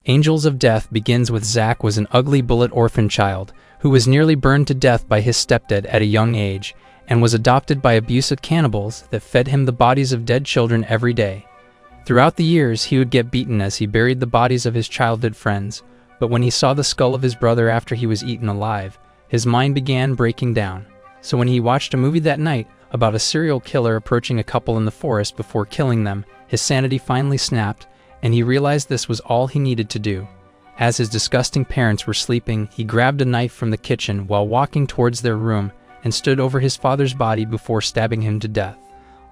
Angels of Death begins with Zach was an ugly bullet orphan child who was nearly burned to death by his stepdad at a young age and was adopted by abusive cannibals that fed him the bodies of dead children every day. Throughout the years, he would get beaten as he buried the bodies of his childhood friends, but when he saw the skull of his brother after he was eaten alive, his mind began breaking down. So when he watched a movie that night about a serial killer approaching a couple in the forest before killing them, his sanity finally snapped, and he realized this was all he needed to do. As his disgusting parents were sleeping, he grabbed a knife from the kitchen while walking towards their room and stood over his father's body before stabbing him to death.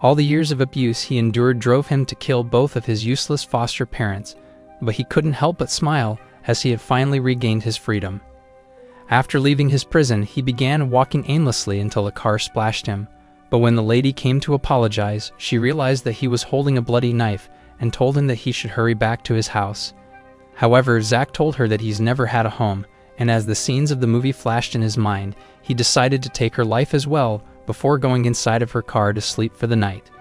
All the years of abuse he endured drove him to kill both of his useless foster parents, but he couldn't help but smile as he had finally regained his freedom. After leaving his prison, he began walking aimlessly until a car splashed him, but when the lady came to apologize, she realized that he was holding a bloody knife and told him that he should hurry back to his house. However, Zach told her that he's never had a home, and as the scenes of the movie flashed in his mind, he decided to take her life as well before going inside of her car to sleep for the night.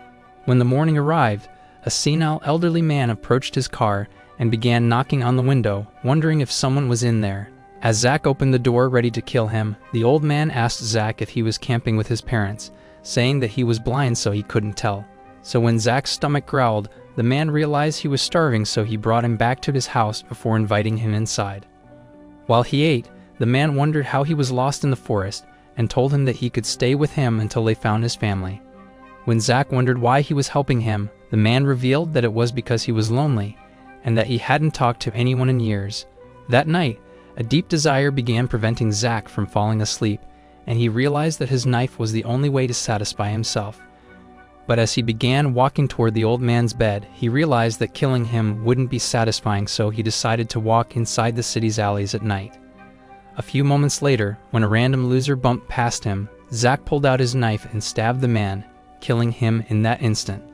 When the morning arrived, a senile elderly man approached his car and began knocking on the window, wondering if someone was in there. As Zach opened the door ready to kill him, the old man asked Zach if he was camping with his parents, saying that he was blind so he couldn't tell. So when Zach's stomach growled, the man realized he was starving, so he brought him back to his house before inviting him inside. While he ate, the man wondered how he was lost in the forest and told him that he could stay with him until they found his family. When Zach wondered why he was helping him, the man revealed that it was because he was lonely and that he hadn't talked to anyone in years. That night, a deep desire began preventing Zach from falling asleep, and he realized that his knife was the only way to satisfy himself. But as he began walking toward the old man's bed, he realized that killing him wouldn't be satisfying, so he decided to walk inside the city's alleys at night. A few moments later, when a random loser bumped past him, Zach pulled out his knife and stabbed the man, killing him in that instant.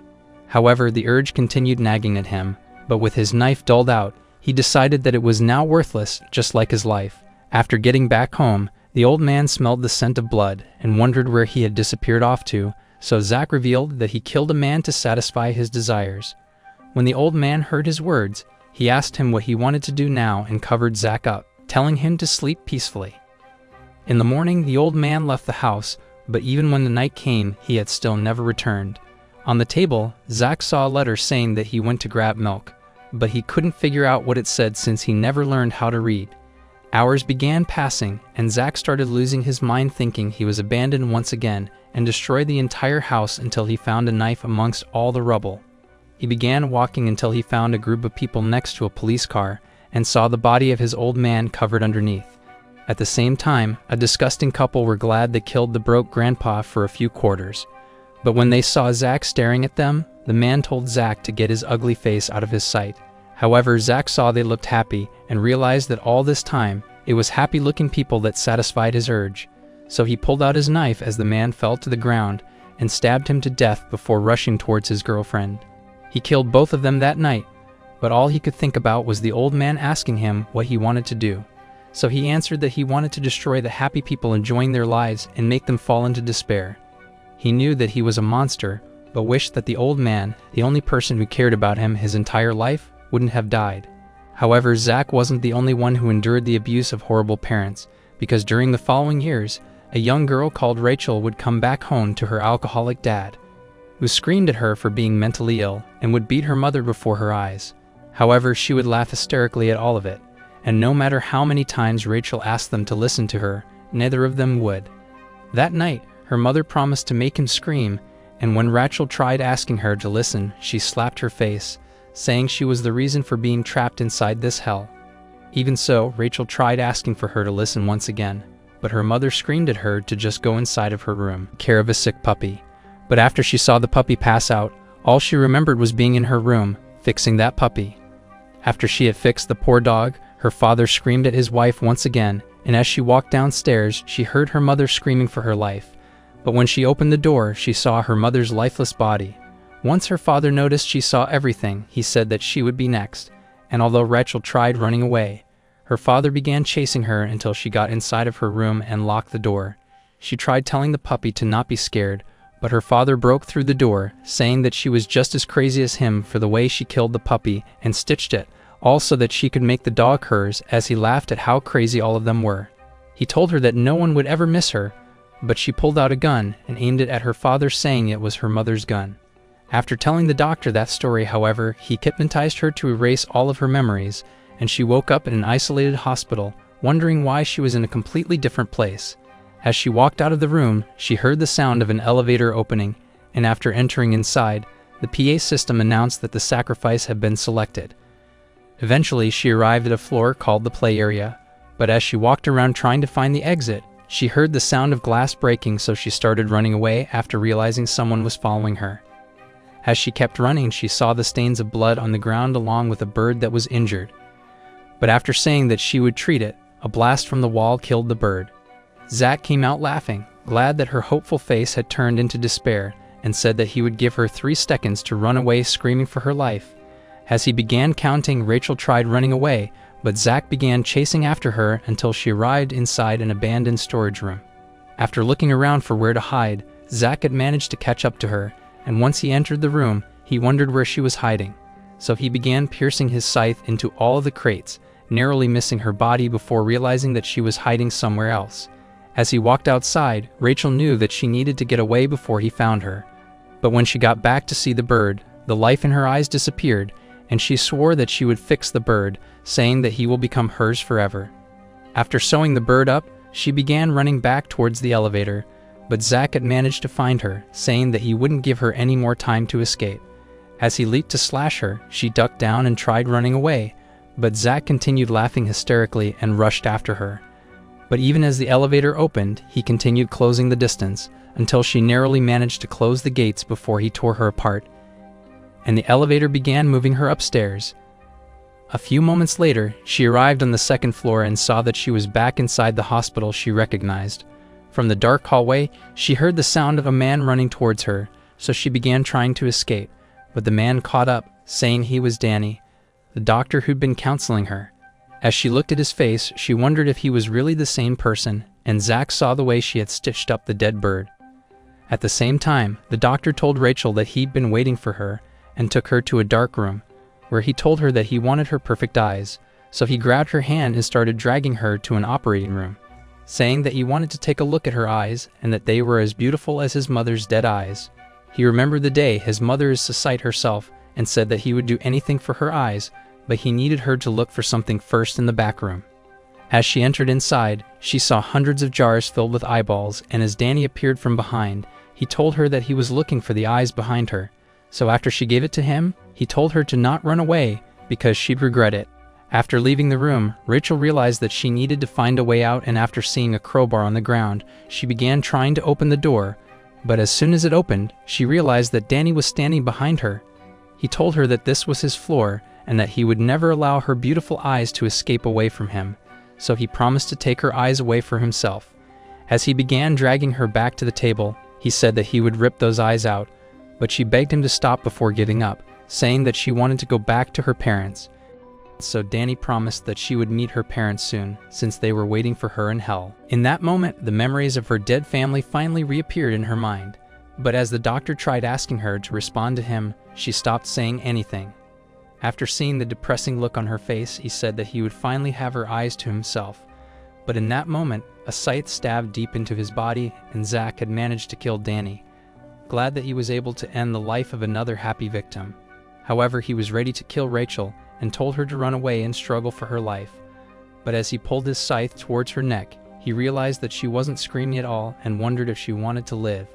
However, the urge continued nagging at him, but with his knife dulled out, he decided that it was now worthless, just like his life. After getting back home, the old man smelled the scent of blood and wondered where he had disappeared off to, so Zach revealed that he killed a man to satisfy his desires. When the old man heard his words, he asked him what he wanted to do now and covered Zach up, telling him to sleep peacefully. In the morning, the old man left the house, but even when the night came, he had still never returned. On the table, Zach saw a letter saying that he went to grab milk, but he couldn't figure out what it said since he never learned how to read. Hours began passing, and Zach started losing his mind, thinking he was abandoned once again, and destroyed the entire house until he found a knife amongst all the rubble. He began walking until he found a group of people next to a police car and saw the body of his old man covered underneath. At the same time, a disgusting couple were glad they killed the broke grandpa for a few quarters. But when they saw Zach staring at them, the man told Zach to get his ugly face out of his sight. However, Zach saw they looked happy and realized that all this time, it was happy-looking people that satisfied his urge. So he pulled out his knife as the man fell to the ground and stabbed him to death before rushing towards his girlfriend. He killed both of them that night, but all he could think about was the old man asking him what he wanted to do. So he answered that he wanted to destroy the happy people enjoying their lives and make them fall into despair. He knew that he was a monster, but wished that the old man, the only person who cared about him his entire life, wouldn't have died. However, Zach wasn't the only one who endured the abuse of horrible parents, because during the following years, a young girl called Rachel would come back home to her alcoholic dad, who screamed at her for being mentally ill and would beat her mother before her eyes. However, she would laugh hysterically at all of it, and no matter how many times Rachel asked them to listen to her, neither of them would. That night, her mother promised to make him scream, and when Rachel tried asking her to listen, she slapped her face, saying she was the reason for being trapped inside this hell. Even so, Rachel tried asking for her to listen once again, but her mother screamed at her to just go inside of her room, care of a sick puppy. But after she saw the puppy pass out, all she remembered was being in her room, fixing that puppy. After she had fixed the poor dog, her father screamed at his wife once again, and as she walked downstairs, she heard her mother screaming for her life. But when she opened the door, she saw her mother's lifeless body. Once her father noticed she saw everything, he said that she would be next, and although Rachel tried running away, her father began chasing her until she got inside of her room and locked the door. She tried telling the puppy to not be scared, but her father broke through the door, saying that she was just as crazy as him for the way she killed the puppy and stitched it, all so that she could make the dog hers, as he laughed at how crazy all of them were. He told her that no one would ever miss her, but she pulled out a gun and aimed it at her father, saying it was her mother's gun. After telling the doctor that story, however, he hypnotized her to erase all of her memories, and she woke up in an isolated hospital, wondering why she was in a completely different place. As she walked out of the room, she heard the sound of an elevator opening, and after entering inside, the PA system announced that the sacrifice had been selected. Eventually, she arrived at a floor called the play area, but as she walked around trying to find the exit, she heard the sound of glass breaking, so she started running away after realizing someone was following her. As she kept running, she saw the stains of blood on the ground along with a bird that was injured. But after saying that she would treat it, a blast from the wall killed the bird. Zach came out laughing, glad that her hopeful face had turned into despair, and said that he would give her 3 seconds to run away screaming for her life. As he began counting, Rachel tried running away, but Zach began chasing after her until she arrived inside an abandoned storage room. After looking around for where to hide, Zach had managed to catch up to her, and once he entered the room, he wondered where she was hiding. So he began piercing his scythe into all of the crates, narrowly missing her body before realizing that she was hiding somewhere else. As he walked outside, Rachel knew that she needed to get away before he found her. But when she got back to see the bird, the life in her eyes disappeared, and she swore that she would fix the bird, saying that he will become hers forever. After sewing the bird up, she began running back towards the elevator, but Zach had managed to find her, saying that he wouldn't give her any more time to escape. As he leaped to slash her, she ducked down and tried running away, but Zach continued laughing hysterically and rushed after her. But even as the elevator opened, he continued closing the distance, until she narrowly managed to close the gates before he tore her apart, and the elevator began moving her upstairs. A few moments later, she arrived on the 2nd floor and saw that she was back inside the hospital she recognized. From the dark hallway, she heard the sound of a man running towards her, so she began trying to escape, but the man caught up, saying he was Danny, the doctor who'd been counseling her. As she looked at his face, she wondered if he was really the same person, and Zach saw the way she had stitched up the dead bird. At the same time, the doctor told Rachel that he'd been waiting for her, and took her to a dark room, where he told her that he wanted her perfect eyes, so he grabbed her hand and started dragging her to an operating room, saying that he wanted to take a look at her eyes and that they were as beautiful as his mother's dead eyes. He remembered the day his mother is to sight herself and said that he would do anything for her eyes, but he needed her to look for something first in the back room. As she entered inside, she saw hundreds of jars filled with eyeballs, and as Danny appeared from behind, he told her that he was looking for the eyes behind her. So after she gave it to him, he told her to not run away because she'd regret it. After leaving the room, Rachel realized that she needed to find a way out, and after seeing a crowbar on the ground, she began trying to open the door, but as soon as it opened, she realized that Danny was standing behind her. He told her that this was his floor and that he would never allow her beautiful eyes to escape away from him, so he promised to take her eyes away for himself. As he began dragging her back to the table, he said that he would rip those eyes out, but she begged him to stop before giving up, saying that she wanted to go back to her parents. So Danny promised that she would meet her parents soon, since they were waiting for her in hell. In that moment, the memories of her dead family finally reappeared in her mind. But as the doctor tried asking her to respond to him, she stopped saying anything. After seeing the depressing look on her face, he said that he would finally have her eyes to himself. But in that moment, a scythe stabbed deep into his body, and Zach had managed to kill Danny, glad that he was able to end the life of another happy victim. However, he was ready to kill Rachel and told her to run away and struggle for her life. But as he pulled his scythe towards her neck, he realized that she wasn't screaming at all and wondered if she wanted to live.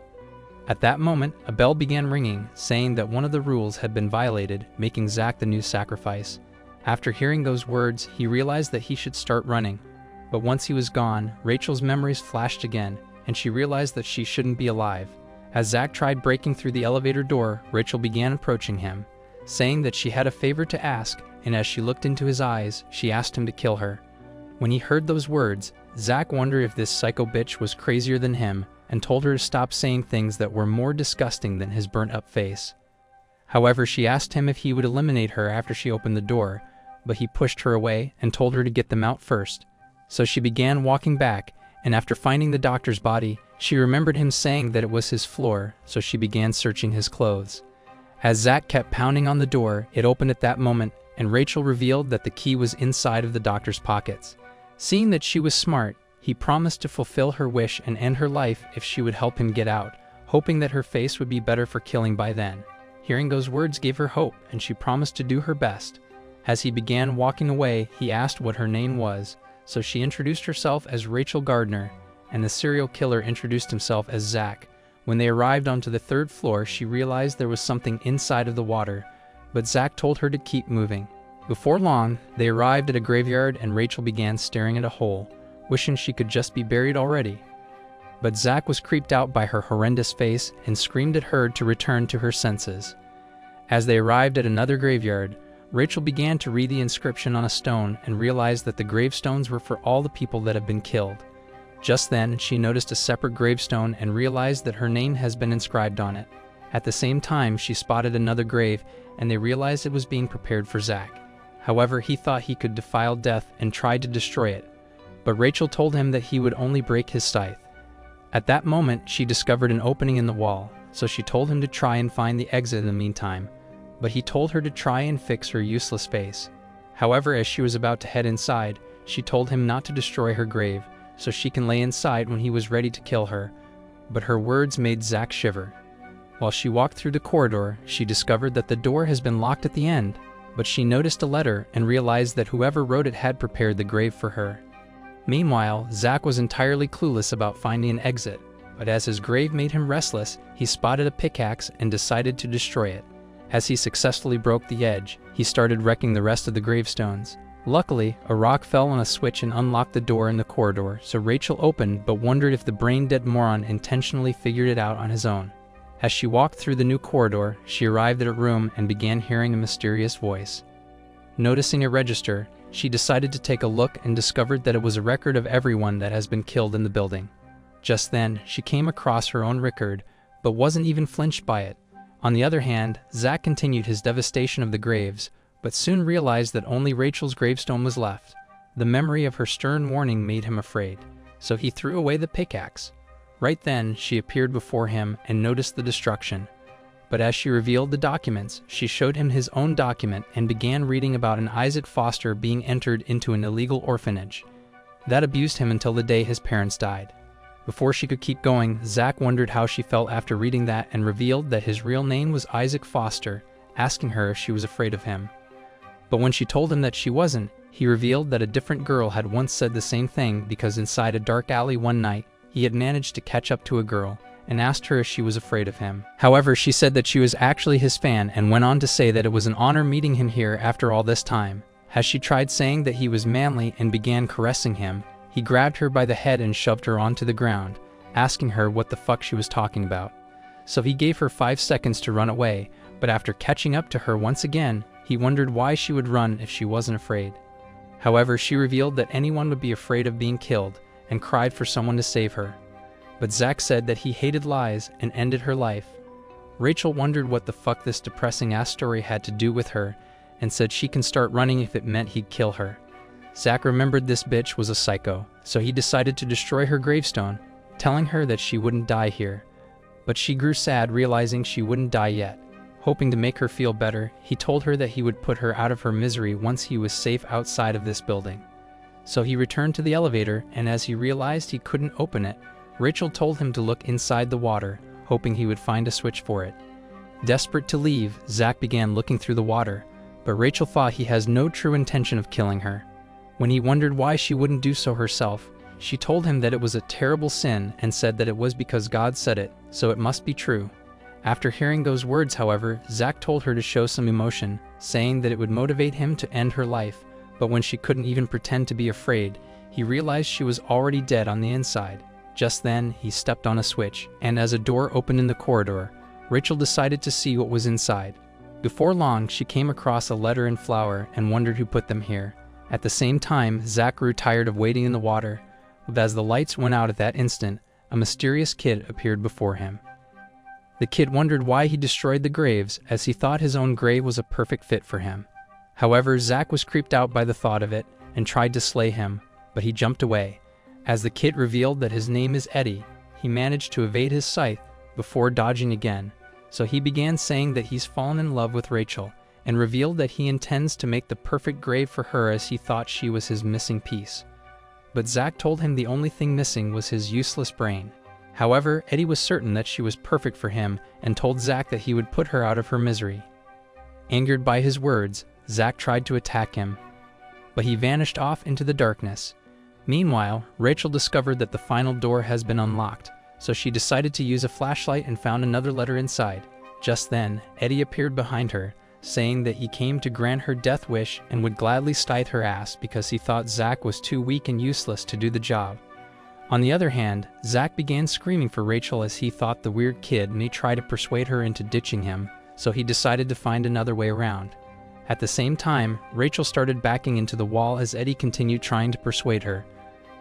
At that moment, a bell began ringing, saying that one of the rules had been violated, making Zach the new sacrifice. After hearing those words, he realized that he should start running. But once he was gone, Rachel's memories flashed again, and she realized that she shouldn't be alive. As Zach tried breaking through the elevator door, Rachel began approaching him, saying that she had a favor to ask, and as she looked into his eyes, she asked him to kill her. When he heard those words, Zach wondered if this psycho bitch was crazier than him, and told her to stop saying things that were more disgusting than his burnt-up face. However, she asked him if he would eliminate her after she opened the door, but he pushed her away and told her to get them out first. So she began walking back, and after finding the doctor's body, she remembered him saying that it was his floor, so she began searching his clothes. As Zach kept pounding on the door, it opened at that moment, and Rachel revealed that the key was inside of the doctor's pockets. Seeing that she was smart, he promised to fulfill her wish and end her life if she would help him get out, hoping that her face would be better for killing by then. Hearing those words gave her hope, and she promised to do her best. As he began walking away, he asked what her name was, so she introduced herself as Rachel Gardner, and the serial killer introduced himself as Zach. When they arrived onto the 3rd floor, she realized there was something inside of the water, but Zach told her to keep moving. Before long, they arrived at a graveyard and Rachel began staring at a hole, wishing she could just be buried already. But Zach was creeped out by her horrendous face and screamed at her to return to her senses. As they arrived at another graveyard, Rachel began to read the inscription on a stone and realized that the gravestones were for all the people that have been killed. Just then, she noticed a separate gravestone and realized that her name has been inscribed on it. At the same time, she spotted another grave, and they realized it was being prepared for Zach. However, he thought he could defile death and tried to destroy it, but Rachel told him that he would only break his scythe. At that moment, she discovered an opening in the wall, so she told him to try and find the exit in the meantime, but he told her to try and fix her useless face. However, as she was about to head inside, she told him not to destroy her grave, so she can lay inside when he was ready to kill her, but her words made Zach shiver. While she walked through the corridor, she discovered that the door has been locked at the end, but she noticed a letter and realized that whoever wrote it had prepared the grave for her. Meanwhile, Zach was entirely clueless about finding an exit, but as his grave made him restless, he spotted a pickaxe and decided to destroy it. As he successfully broke the edge, he started wrecking the rest of the gravestones. Luckily, a rock fell on a switch and unlocked the door in the corridor, so Rachel opened but wondered if the brain-dead moron intentionally figured it out on his own. As she walked through the new corridor, she arrived at a room and began hearing a mysterious voice. Noticing a register, she decided to take a look and discovered that it was a record of everyone that has been killed in the building. Just then, she came across her own record, but wasn't even flinched by it. On the other hand, Zach continued his devastation of the graves, but soon realized that only Rachel's gravestone was left. The memory of her stern warning made him afraid, so he threw away the pickaxe. Right then, she appeared before him and noticed the destruction. But as she revealed the documents, she showed him his own document and began reading about an Isaac Foster being entered into an illegal orphanage. That abused him until the day his parents died. Before she could keep going, Zach wondered how she felt after reading that and revealed that his real name was Isaac Foster, asking her if she was afraid of him. But when she told him that she wasn't, he revealed that a different girl had once said the same thing because inside a dark alley one night, he had managed to catch up to a girl and asked her if she was afraid of him. However, she said that she was actually his fan and went on to say that it was an honor meeting him here after all this time. As she tried saying that he was manly and began caressing him, he grabbed her by the head and shoved her onto the ground, asking her what the fuck she was talking about. So he gave her 5 seconds to run away, but after catching up to her once again, he wondered why she would run if she wasn't afraid. However, she revealed that anyone would be afraid of being killed and cried for someone to save her. But Zach said that he hated lies and ended her life. Rachel wondered what the fuck this depressing-ass story had to do with her and said she can start running if it meant he'd kill her. Zach remembered this bitch was a psycho, so he decided to destroy her gravestone, telling her that she wouldn't die here. But she grew sad realizing she wouldn't die yet. Hoping to make her feel better, he told her that he would put her out of her misery once he was safe outside of this building. So he returned to the elevator, and as he realized he couldn't open it, Rachel told him to look inside the water, hoping he would find a switch for it. Desperate to leave, Zach began looking through the water, but Rachel thought he has no true intention of killing her. When he wondered why she wouldn't do so herself, she told him that it was a terrible sin and said that it was because God said it, so it must be true. After hearing those words, however, Zach told her to show some emotion, saying that it would motivate him to end her life, but when she couldn't even pretend to be afraid, he realized she was already dead on the inside. Just then, he stepped on a switch, and as a door opened in the corridor, Rachel decided to see what was inside. Before long, she came across a letter and flower and wondered who put them here. At the same time, Zach grew tired of waiting in the water, but as the lights went out at that instant, a mysterious kid appeared before him. The kid wondered why he destroyed the graves, as he thought his own grave was a perfect fit for him. However, Zach was creeped out by the thought of it and tried to slay him, but he jumped away. As the kid revealed that his name is Eddie, he managed to evade his scythe before dodging again, so he began saying that he's fallen in love with Rachel and revealed that he intends to make the perfect grave for her as he thought she was his missing piece. But Zach told him the only thing missing was his useless brain. However, Eddie was certain that she was perfect for him and told Zach that he would put her out of her misery. Angered by his words, Zach tried to attack him, but he vanished off into the darkness. Meanwhile, Rachel discovered that the final door has been unlocked, so she decided to use a flashlight and found another letter inside. Just then, Eddie appeared behind her, saying that he came to grant her death wish and would gladly scythe her ass because he thought Zach was too weak and useless to do the job. On the other hand, Zach began screaming for Rachel as he thought the weird kid and he tried to persuade her into ditching him, so he decided to find another way around. At the same time, Rachel started backing into the wall as Eddie continued trying to persuade her,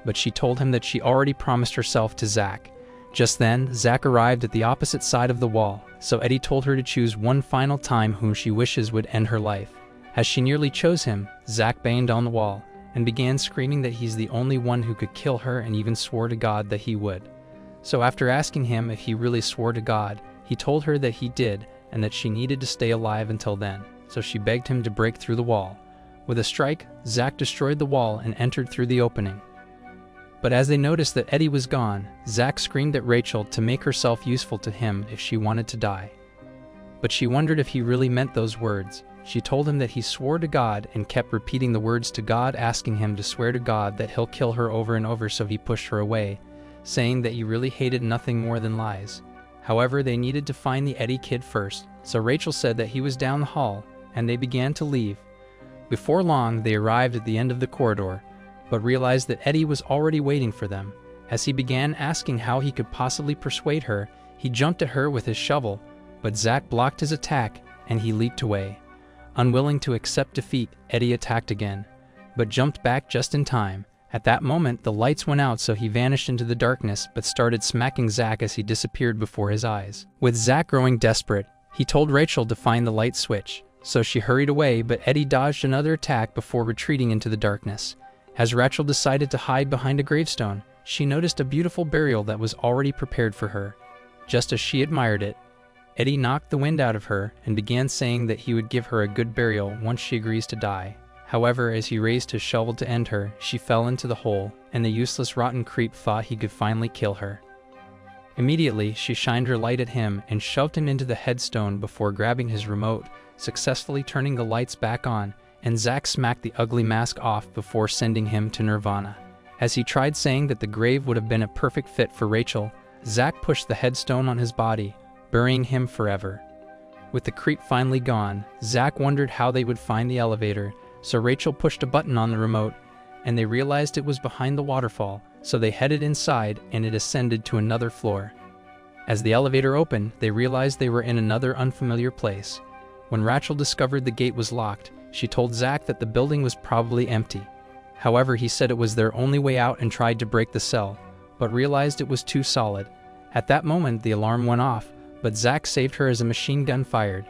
but she told him that she already promised herself to Zach. Just then, Zach arrived at the opposite side of the wall, so Eddie told her to choose one final time whom she wishes would end her life. As she nearly chose him, Zach banged on the wall and began screaming that he's the only one who could kill her and even swore to God that he would. So after asking him if he really swore to God, he told her that he did and that she needed to stay alive until then, so she begged him to break through the wall. With a strike, Zach destroyed the wall and entered through the opening. But as they noticed that Eddie was gone, Zach screamed at Rachel to make herself useful to him if she wanted to die. But she wondered if he really meant those words. She told him that he swore to God and kept repeating the words to God, asking him to swear to God that he'll kill her over and over, so he pushed her away, saying that he really hated nothing more than lies. However, they needed to find the Eddie kid first, so Rachel said that he was down the hall, and they began to leave. Before long, they arrived at the end of the corridor, but realized that Eddie was already waiting for them. As he began asking how he could possibly persuade her, he jumped at her with his shovel, but Zach blocked his attack and he leaped away. Unwilling to accept defeat, Eddie attacked again, but jumped back just in time. At that moment, the lights went out, so he vanished into the darkness but started smacking Zach as he disappeared before his eyes. With Zach growing desperate, he told Rachel to find the light switch, so she hurried away, but Eddie dodged another attack before retreating into the darkness. As Rachel decided to hide behind a gravestone, she noticed a beautiful burial that was already prepared for her. Just as she admired it, Eddie knocked the wind out of her and began saying that he would give her a good burial once she agrees to die. However, as he raised his shovel to end her, she fell into the hole, and the useless rotten creep thought he could finally kill her. Immediately, she shined her light at him and shoved him into the headstone before grabbing his remote, successfully turning the lights back on, and Zach smacked the ugly mask off before sending him to Nirvana. As he tried saying that the grave would have been a perfect fit for Rachel, Zach pushed the headstone on his body, burying him forever. With the creep finally gone, Zach wondered how they would find the elevator, so Rachel pushed a button on the remote, and they realized it was behind the waterfall, so they headed inside and it ascended to another floor. As the elevator opened, they realized they were in another unfamiliar place. When Rachel discovered the gate was locked, she told Zach that the building was probably empty. However, he said it was their only way out and tried to break the cell, but realized it was too solid. At that moment, the alarm went off, but Zach saved her as a machine gun fired.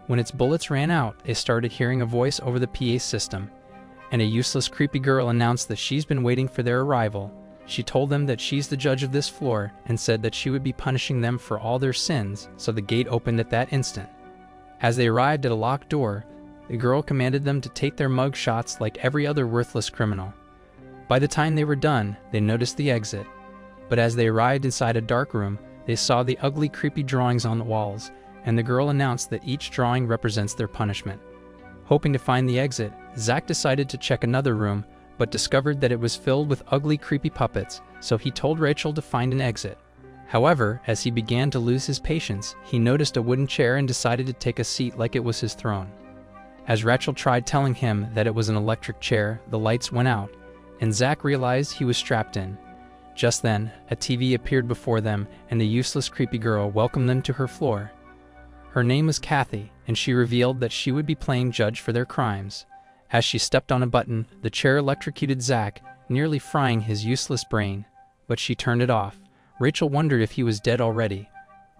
When its bullets ran out, they started hearing a voice over the PA system, and a useless creepy girl announced that she's been waiting for their arrival. She told them that she's the judge of this floor and said that she would be punishing them for all their sins, so the gate opened at that instant. As they arrived at a locked door, the girl commanded them to take their mug shots like every other worthless criminal. By the time they were done, they noticed the exit, but as they arrived inside a dark room, they saw the ugly, creepy drawings on the walls, and the girl announced that each drawing represents their punishment. Hoping to find the exit, Zach decided to check another room, but discovered that it was filled with ugly, creepy puppets, so he told Rachel to find an exit. However, as he began to lose his patience, he noticed a wooden chair and decided to take a seat like it was his throne. As Rachel tried telling him that it was an electric chair, the lights went out, and Zach realized he was strapped in. Just then, a TV appeared before them, and the useless, creepy girl welcomed them to her floor. Her name was Kathy, and she revealed that she would be playing judge for their crimes. As she stepped on a button, the chair electrocuted Zach, nearly frying his useless brain, but she turned it off. Rachel wondered if he was dead already,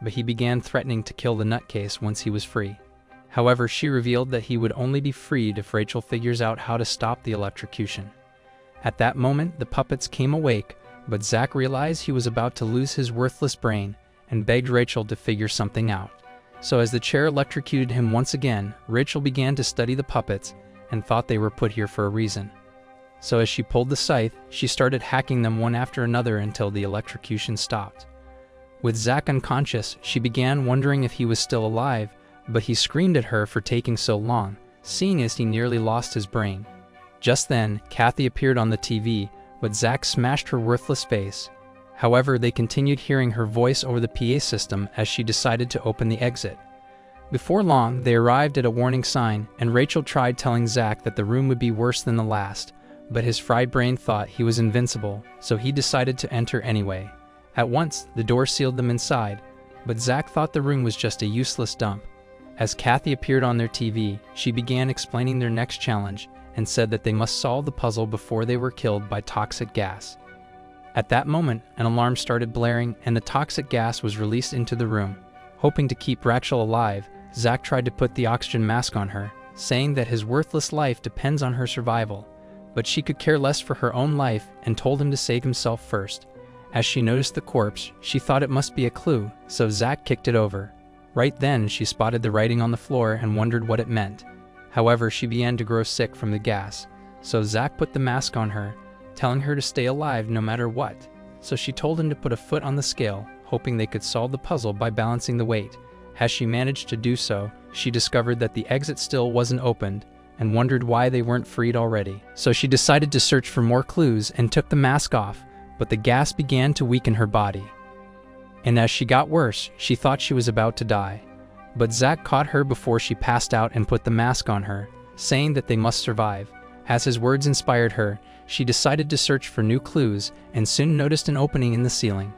but he began threatening to kill the nutcase once he was free. However, she revealed that he would only be freed if Rachel figures out how to stop the electrocution. At that moment, the puppets came awake, but Zach realized he was about to lose his worthless brain and begged Rachel to figure something out. So as the chair electrocuted him once again, Rachel began to study the puppets and thought they were put here for a reason. So as she pulled the scythe, she started hacking them one after another until the electrocution stopped. With Zach unconscious, she began wondering if he was still alive, but he screamed at her for taking so long, seeing as he nearly lost his brain. Just then, Kathy appeared on the TV, but Zach smashed her worthless face. However, they continued hearing her voice over the PA system as she decided to open the exit. Before long, they arrived at a warning sign, and Rachel tried telling Zach that the room would be worse than the last, but his fried brain thought he was invincible, so he decided to enter anyway. At once, the door sealed them inside, but Zach thought the room was just a useless dump. As Kathy appeared on their TV, she began explaining their next challenge and said that they must solve the puzzle before they were killed by toxic gas. At that moment, an alarm started blaring and the toxic gas was released into the room. Hoping to keep Rachel alive, Zach tried to put the oxygen mask on her, saying that his worthless life depends on her survival, but she could care less for her own life and told him to save himself first. As she noticed the corpse, she thought it must be a clue, so Zach kicked it over. Right then, she spotted the writing on the floor and wondered what it meant. However, she began to grow sick from the gas, so Zach put the mask on her, telling her to stay alive no matter what. So she told him to put a foot on the scale, hoping they could solve the puzzle by balancing the weight. As she managed to do so, she discovered that the exit still wasn't opened and wondered why they weren't freed already. So she decided to search for more clues and took the mask off, but the gas began to weaken her body. And as she got worse, she thought she was about to die. But Zach caught her before she passed out and put the mask on her, saying that they must survive. As his words inspired her, she decided to search for new clues and soon noticed an opening in the ceiling.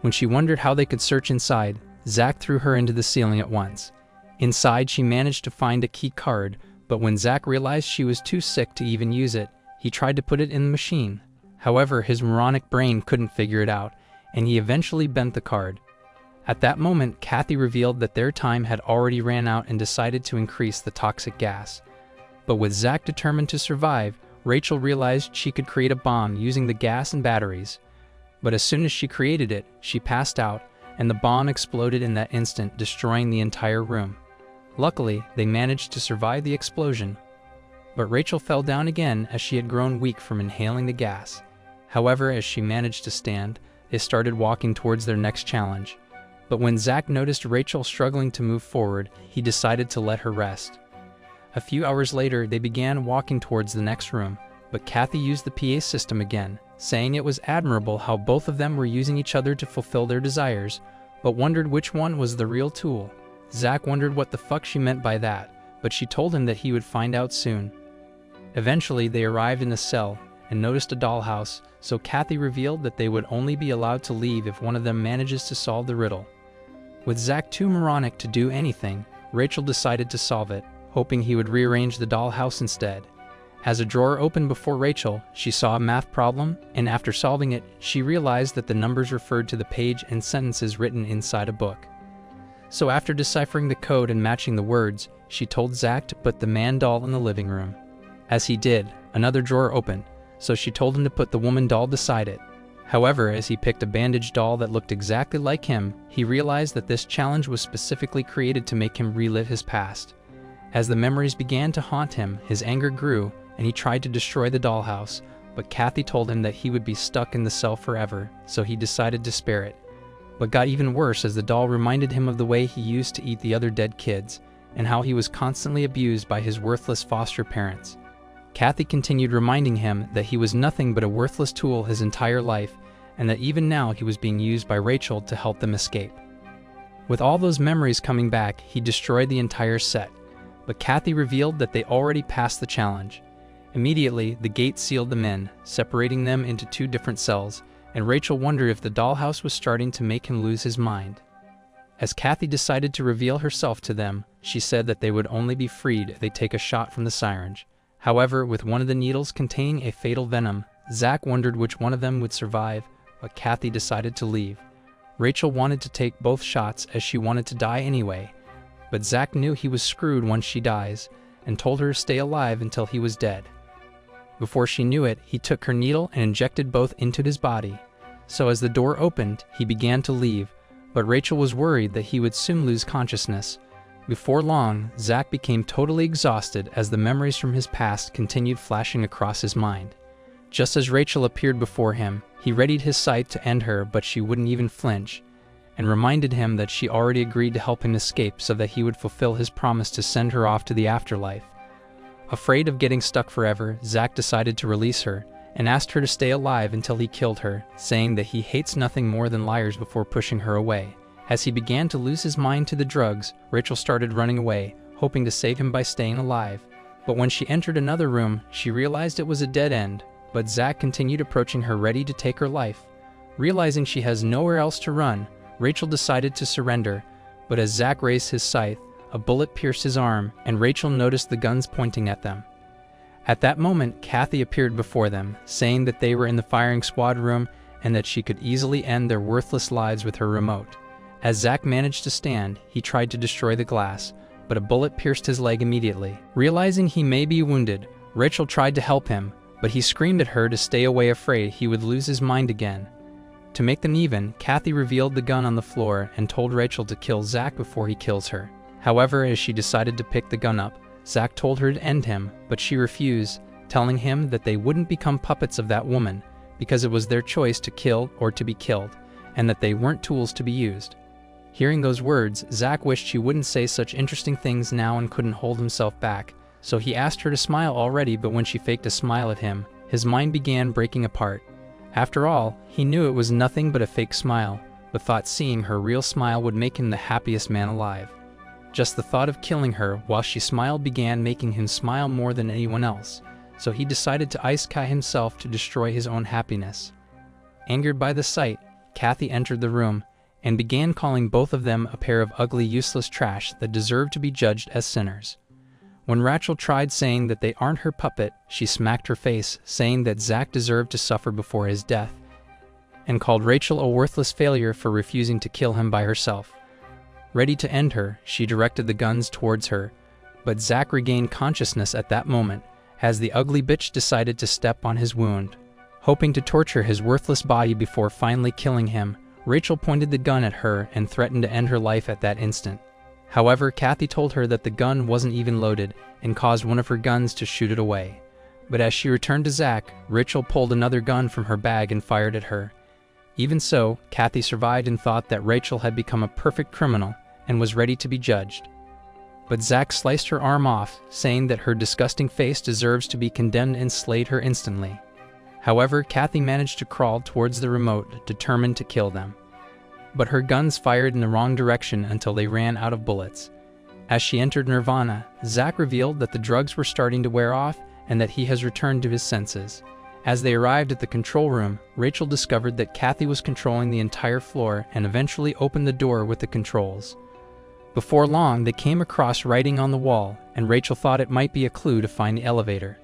When she wondered how they could search inside, Zach threw her into the ceiling at once. Inside, she managed to find a key card, but when Zach realized she was too sick to even use it, he tried to put it in the machine. However, his moronic brain couldn't figure it out, and he eventually bent the card. At that moment, Kathy revealed that their time had already ran out and decided to increase the toxic gas. But with Zach determined to survive, Rachel realized she could create a bomb using the gas and batteries. But as soon as she created it, she passed out, and the bomb exploded in that instant, destroying the entire room. Luckily, they managed to survive the explosion. But Rachel fell down again as she had grown weak from inhaling the gas. However, as she managed to stand, they started walking towards their next challenge. But when Zach noticed Rachel struggling to move forward, he decided to let her rest. A few hours later, they began walking towards the next room, but Kathy used the PA system again, saying it was admirable how both of them were using each other to fulfill their desires, but wondered which one was the real tool. Zach wondered what the fuck she meant by that, but she told him that he would find out soon. Eventually, they arrived in the cell and noticed a dollhouse, so Kathy revealed that they would only be allowed to leave if one of them manages to solve the riddle. With Zach too moronic to do anything, Rachel decided to solve it, hoping he would rearrange the dollhouse instead. As a drawer opened before Rachel, she saw a math problem, and after solving it, she realized that the numbers referred to the page and sentences written inside a book. So after deciphering the code and matching the words, she told Zach to put the man doll in the living room. As he did, another drawer opened, so she told him to put the woman doll beside it. However, as he picked a bandaged doll that looked exactly like him, he realized that this challenge was specifically created to make him relive his past. As the memories began to haunt him, his anger grew, and he tried to destroy the dollhouse, but Kathy told him that he would be stuck in the cell forever, so he decided to spare it. But got even worse as the doll reminded him of the way he used to eat the other dead kids, and how he was constantly abused by his worthless foster parents. Kathy continued reminding him that he was nothing but a worthless tool his entire life, and that even now he was being used by Rachel to help them escape. With all those memories coming back, he destroyed the entire set, but Kathy revealed that they already passed the challenge. Immediately, the gate sealed them in, separating them into two different cells, and Rachel wondered if the dollhouse was starting to make him lose his mind. As Kathy decided to reveal herself to them, she said that they would only be freed if they take a shot from the syringe. However, with one of the needles containing a fatal venom, Zach wondered which one of them would survive, but Kathy decided to leave. Rachel wanted to take both shots as she wanted to die anyway, but Zach knew he was screwed once she dies, and told her to stay alive until he was dead. Before she knew it, he took her needle and injected both into his body. So as the door opened, he began to leave, but Rachel was worried that he would soon lose consciousness. Before long, Zach became totally exhausted as the memories from his past continued flashing across his mind. Just as Rachel appeared before him, he readied his sight to end her, but she wouldn't even flinch, and reminded him that she already agreed to help him escape so that he would fulfill his promise to send her off to the afterlife. Afraid of getting stuck forever, Zach decided to release her, and asked her to stay alive until he killed her, saying that he hates nothing more than liars before pushing her away. As he began to lose his mind to the drugs, Rachel started running away, hoping to save him by staying alive. But when she entered another room, she realized it was a dead end, but Zach continued approaching her, ready to take her life. Realizing she has nowhere else to run, Rachel decided to surrender, but as Zach raised his scythe, a bullet pierced his arm, and Rachel noticed the guns pointing at them. At that moment, Kathy appeared before them, saying that they were in the firing squad room and that she could easily end their worthless lives with her remote. As Zach managed to stand, he tried to destroy the glass, but a bullet pierced his leg immediately. Realizing he may be wounded, Rachel tried to help him, but he screamed at her to stay away, afraid he would lose his mind again. To make them even, Kathy revealed the gun on the floor and told Rachel to kill Zach before he kills her. However, as she decided to pick the gun up, Zach told her to end him, but she refused, telling him that they wouldn't become puppets of that woman because it was their choice to kill or to be killed, and that they weren't tools to be used. Hearing those words, Zach wished she wouldn't say such interesting things now and couldn't hold himself back, so he asked her to smile already, but when she faked a smile at him, his mind began breaking apart. After all, he knew it was nothing but a fake smile, but thought seeing her real smile would make him the happiest man alive. Just the thought of killing her while she smiled began making him smile more than anyone else, so he decided to ice-kai himself to destroy his own happiness. Angered by the sight, Kathy entered the room and began calling both of them a pair of ugly, useless trash that deserved to be judged as sinners. When Rachel tried saying that they aren't her puppet, she smacked her face, saying that Zach deserved to suffer before his death, and called Rachel a worthless failure for refusing to kill him by herself. Ready to end her, she directed the guns towards her, but Zach regained consciousness at that moment, as the ugly bitch decided to step on his wound. Hoping to torture his worthless body before finally killing him, Rachel pointed the gun at her and threatened to end her life at that instant. However, Kathy told her that the gun wasn't even loaded and caused one of her guns to shoot it away. But as she returned to Zach, Rachel pulled another gun from her bag and fired at her. Even so, Kathy survived and thought that Rachel had become a perfect criminal and was ready to be judged. But Zach sliced her arm off, saying that her disgusting face deserves to be condemned, and slayed her instantly. However, Kathy managed to crawl towards the remote, determined to kill them. But her guns fired in the wrong direction until they ran out of bullets. As she entered Nirvana, Zach revealed that the drugs were starting to wear off and that he has returned to his senses. As they arrived at the control room, Rachel discovered that Kathy was controlling the entire floor and eventually opened the door with the controls. Before long, they came across writing on the wall, and Rachel thought it might be a clue to find the elevator.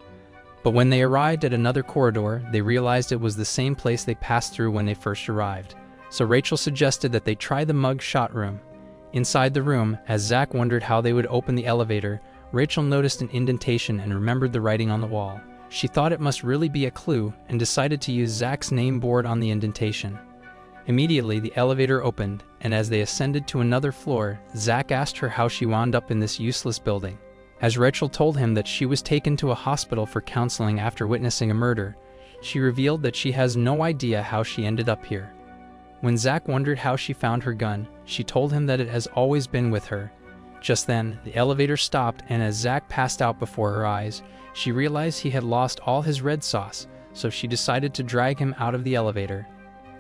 But when they arrived at another corridor, they realized it was the same place they passed through when they first arrived. So Rachel suggested that they try the mug shot room. Inside the room, as Zach wondered how they would open the elevator, Rachel noticed an indentation and remembered the writing on the wall. She thought it must really be a clue and decided to use Zach's name board on the indentation. Immediately, the elevator opened, and as they ascended to another floor, Zach asked her how she wound up in this useless building. As Rachel told him that she was taken to a hospital for counseling after witnessing a murder, she revealed that she has no idea how she ended up here. When Zach wondered how she found her gun, she told him that it has always been with her. Just then, the elevator stopped, and as Zach passed out before her eyes, she realized he had lost all his red sauce, so she decided to drag him out of the elevator.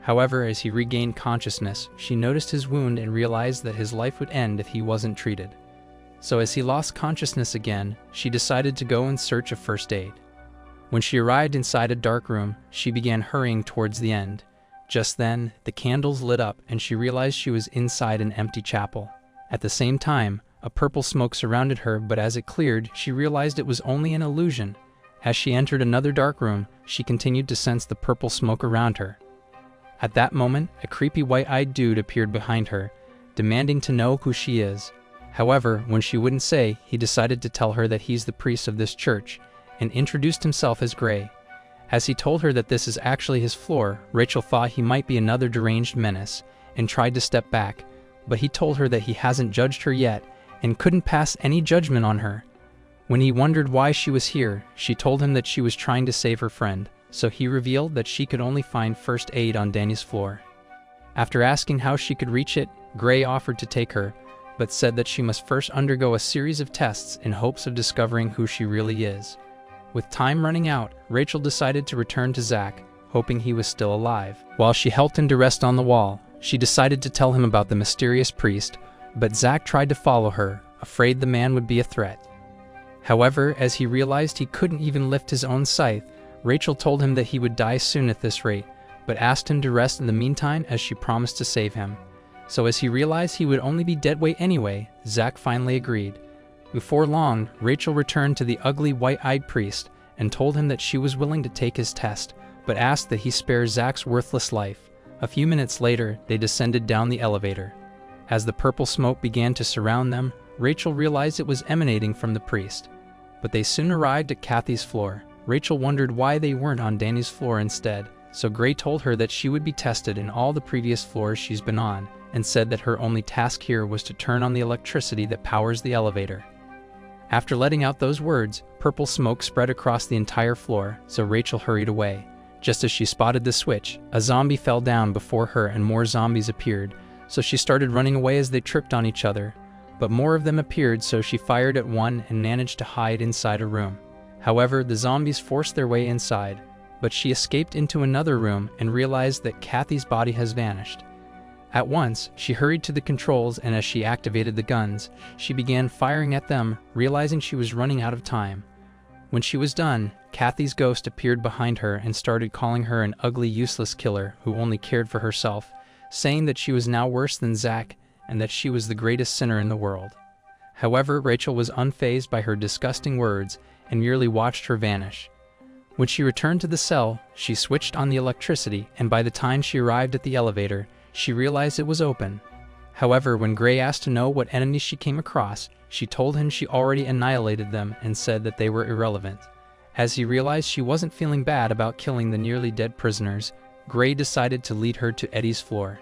However, as he regained consciousness, she noticed his wound and realized that his life would end if he wasn't treated. So as he lost consciousness again, she decided to go in search of first aid. When she arrived inside a dark room, she began hurrying towards the end. Just then, the candles lit up and she realized she was inside an empty chapel. At the same time, a purple smoke surrounded her, but as it cleared, she realized it was only an illusion. As she entered another dark room, she continued to sense the purple smoke around her. At that moment, a creepy white-eyed dude appeared behind her, demanding to know who she is. However, when she wouldn't say, he decided to tell her that he's the priest of this church, and introduced himself as Gray. As he told her that this is actually his floor, Rachel thought he might be another deranged menace, and tried to step back, but he told her that he hasn't judged her yet and couldn't pass any judgment on her. When he wondered why she was here, she told him that she was trying to save her friend, so he revealed that she could only find first aid on Danny's floor. After asking how she could reach it, Gray offered to take her, but said that she must first undergo a series of tests in hopes of discovering who she really is. With time running out, Rachel decided to return to Zach, hoping he was still alive. While she helped him to rest on the wall, she decided to tell him about the mysterious priest, but Zach tried to follow her, afraid the man would be a threat. However, as he realized he couldn't even lift his own scythe, Rachel told him that he would die soon at this rate, but asked him to rest in the meantime as she promised to save him. So as he realized he would only be dead weight anyway, Zach finally agreed. Before long, Rachel returned to the ugly white-eyed priest and told him that she was willing to take his test, but asked that he spare Zach's worthless life. A few minutes later, they descended down the elevator. As the purple smoke began to surround them, Rachel realized it was emanating from the priest. But they soon arrived at Kathy's floor. Rachel wondered why they weren't on Danny's floor instead, so Gray told her that she would be tested in all the previous floors she's been on, and said that her only task here was to turn on the electricity that powers the elevator. After letting out those words, purple smoke spread across the entire floor, so Rachel hurried away. Just as she spotted the switch, a zombie fell down before her and more zombies appeared, so she started running away as they tripped on each other. But more of them appeared, so she fired at one and managed to hide inside a room. However, the zombies forced their way inside, but she escaped into another room and realized that Kathy's body has vanished. At once, she hurried to the controls, and as she activated the guns, she began firing at them, realizing she was running out of time. When she was done, Kathy's ghost appeared behind her and started calling her an ugly, useless killer who only cared for herself, saying that she was now worse than Zach and that she was the greatest sinner in the world. However, Rachel was unfazed by her disgusting words and merely watched her vanish. When she returned to the cell, she switched on the electricity, and by the time she arrived at the elevator, she realized it was open. However, when Gray asked to know what enemies she came across, she told him she already annihilated them and said that they were irrelevant. As he realized she wasn't feeling bad about killing the nearly dead prisoners, Gray decided to lead her to Eddie's floor.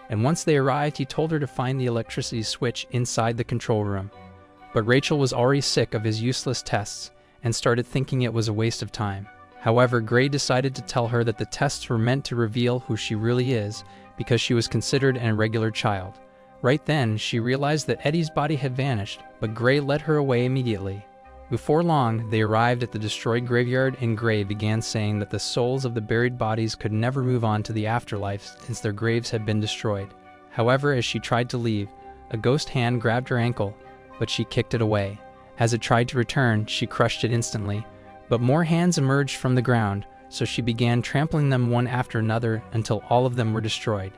And once they arrived, he told her to find the electricity switch inside the control room. But Rachel was already sick of his useless tests and started thinking it was a waste of time. However, Gray decided to tell her that the tests were meant to reveal who she really is, because she was considered an irregular child. Right then, she realized that Eddie's body had vanished, but Gray led her away immediately. Before long, they arrived at the destroyed graveyard, and Gray began saying that the souls of the buried bodies could never move on to the afterlife since their graves had been destroyed. However, as she tried to leave, a ghost hand grabbed her ankle, but she kicked it away. As it tried to return, she crushed it instantly, but more hands emerged from the ground, so she began trampling them one after another until all of them were destroyed.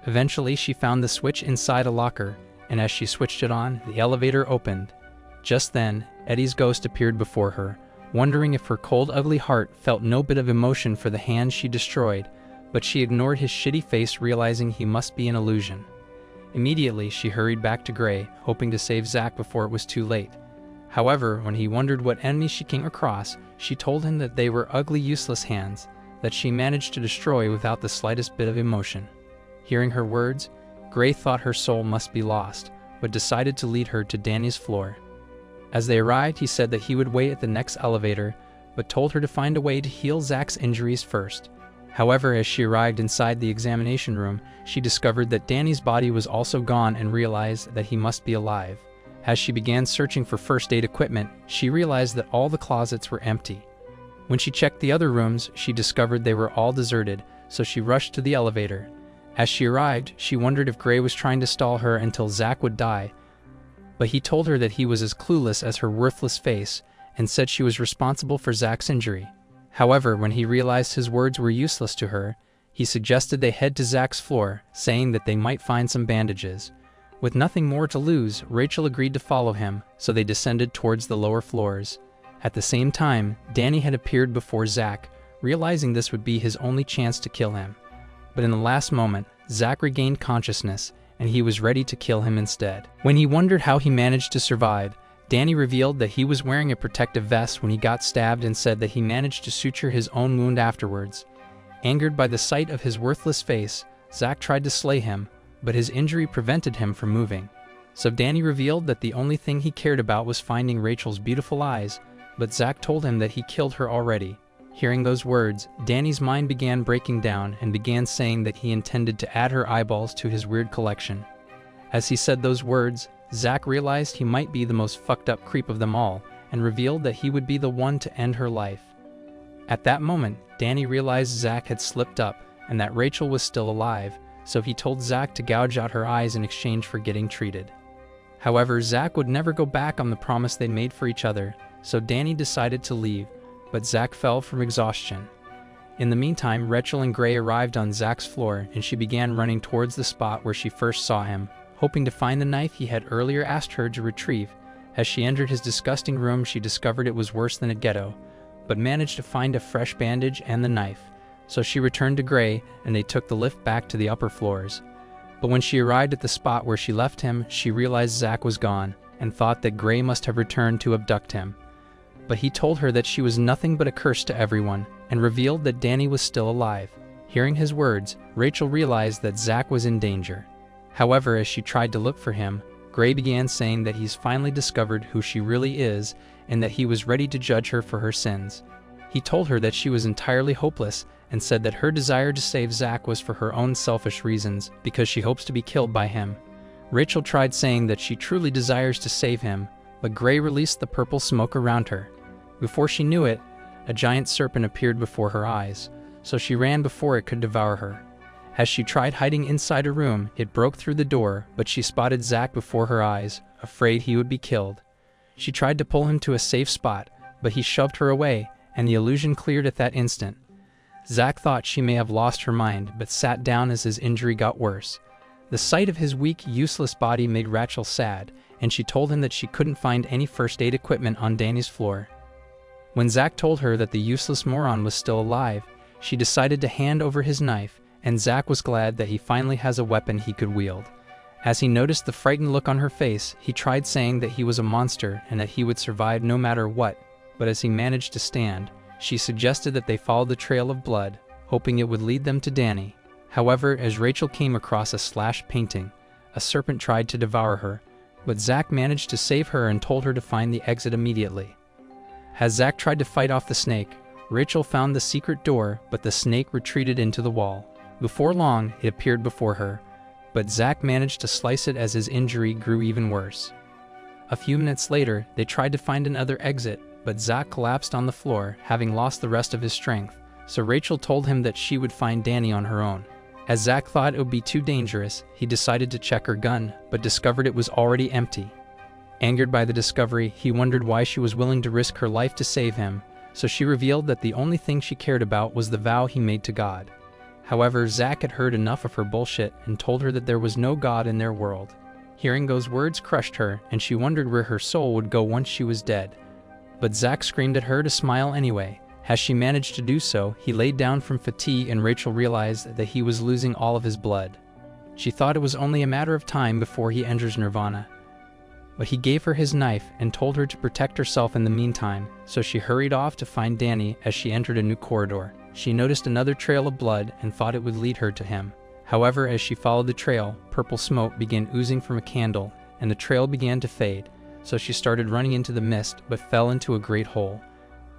Eventually, she found the switch inside a locker, and as she switched it on, the elevator opened. Just then, Eddie's ghost appeared before her, wondering if her cold, ugly heart felt no bit of emotion for the hands she destroyed, but she ignored his shitty face, realizing he must be an illusion. Immediately, she hurried back to Gray, hoping to save Zach before it was too late. However, when he wondered what enemies she came across, she told him that they were ugly, useless hands that she managed to destroy without the slightest bit of emotion. Hearing her words, Gray thought her soul must be lost, but decided to lead her to Danny's floor. As they arrived, he said that he would wait at the next elevator, but told her to find a way to heal Zach's injuries first. However, as she arrived inside the examination room, she discovered that Danny's body was also gone and realized that he must be alive. As she began searching for first aid equipment, she realized that all the closets were empty. When she checked the other rooms, she discovered they were all deserted, so she rushed to the elevator. As she arrived, she wondered if Gray was trying to stall her until Zach would die, but he told her that he was as clueless as her worthless face and said she was responsible for Zach's injury. However, when he realized his words were useless to her, he suggested they head to Zach's floor, saying that they might find some bandages. With nothing more to lose, Rachel agreed to follow him, so they descended towards the lower floors. At the same time, Danny had appeared before Zach, realizing this would be his only chance to kill him. But in the last moment, Zach regained consciousness, and he was ready to kill him instead. When he wondered how he managed to survive, Danny revealed that he was wearing a protective vest when he got stabbed and said that he managed to suture his own wound afterwards. Angered by the sight of his worthless face, Zach tried to slay him, but his injury prevented him from moving. So Danny revealed that the only thing he cared about was finding Rachel's beautiful eyes, but Zach told him that he killed her already. Hearing those words, Danny's mind began breaking down and began saying that he intended to add her eyeballs to his weird collection. As he said those words, Zach realized he might be the most fucked up creep of them all, and revealed that he would be the one to end her life. At that moment, Danny realized Zach had slipped up and that Rachel was still alive, so he told Zach to gouge out her eyes in exchange for getting treated. However, Zach would never go back on the promise they'd made for each other, so Danny decided to leave, but Zach fell from exhaustion. In the meantime, Rachel and Gray arrived on Zach's floor, and she began running towards the spot where she first saw him, hoping to find the knife he had earlier asked her to retrieve. As she entered his disgusting room, she discovered it was worse than a ghetto, but managed to find a fresh bandage and the knife. So she returned to Gray, and they took the lift back to the upper floors. But when she arrived at the spot where she left him, she realized Zach was gone, and thought that Gray must have returned to abduct him. But he told her that she was nothing but a curse to everyone, and revealed that Danny was still alive. Hearing his words, Rachel realized that Zach was in danger. However, as she tried to look for him, Gray began saying that he's finally discovered who she really is, and that he was ready to judge her for her sins. He told her that she was entirely hopeless, and said that her desire to save Zach was for her own selfish reasons, because she hopes to be killed by him. Rachel tried saying that she truly desires to save him, but Gray released the purple smoke around her. Before she knew it, a giant serpent appeared before her eyes, so she ran before it could devour her. As she tried hiding inside a room, it broke through the door, but she spotted Zach before her eyes, afraid he would be killed. She tried to pull him to a safe spot, but he shoved her away, and the illusion cleared at that instant. Zach thought she may have lost her mind, but sat down as his injury got worse. The sight of his weak, useless body made Rachel sad, and she told him that she couldn't find any first aid equipment on Danny's floor. When Zach told her that the useless moron was still alive, she decided to hand over his knife, and Zach was glad that he finally has a weapon he could wield. As he noticed the frightened look on her face, he tried saying that he was a monster and that he would survive no matter what, but as he managed to stand, she suggested that they follow the trail of blood, hoping it would lead them to Danny. However, as Rachel came across a slashed painting, a serpent tried to devour her, but Zach managed to save her and told her to find the exit immediately. As Zach tried to fight off the snake, Rachel found the secret door, but the snake retreated into the wall. Before long, it appeared before her, but Zach managed to slice it as his injury grew even worse. A few minutes later, they tried to find another exit, but Zach collapsed on the floor, having lost the rest of his strength, so Rachel told him that she would find Danny on her own. As Zach thought it would be too dangerous, he decided to check her gun, but discovered it was already empty. Angered by the discovery, he wondered why she was willing to risk her life to save him, so she revealed that the only thing she cared about was the vow he made to God. However, Zach had heard enough of her bullshit and told her that there was no God in their world. Hearing those words crushed her, and she wondered where her soul would go once she was dead. But Zach screamed at her to smile anyway. As she managed to do so, he laid down from fatigue, and Rachel realized that he was losing all of his blood. She thought it was only a matter of time before he enters nirvana. But he gave her his knife and told her to protect herself in the meantime, so she hurried off to find Danny. As she entered a new corridor, she noticed another trail of blood and thought it would lead her to him. However, as she followed the trail, purple smoke began oozing from a candle, and the trail began to fade, so she started running into the mist but fell into a great hole.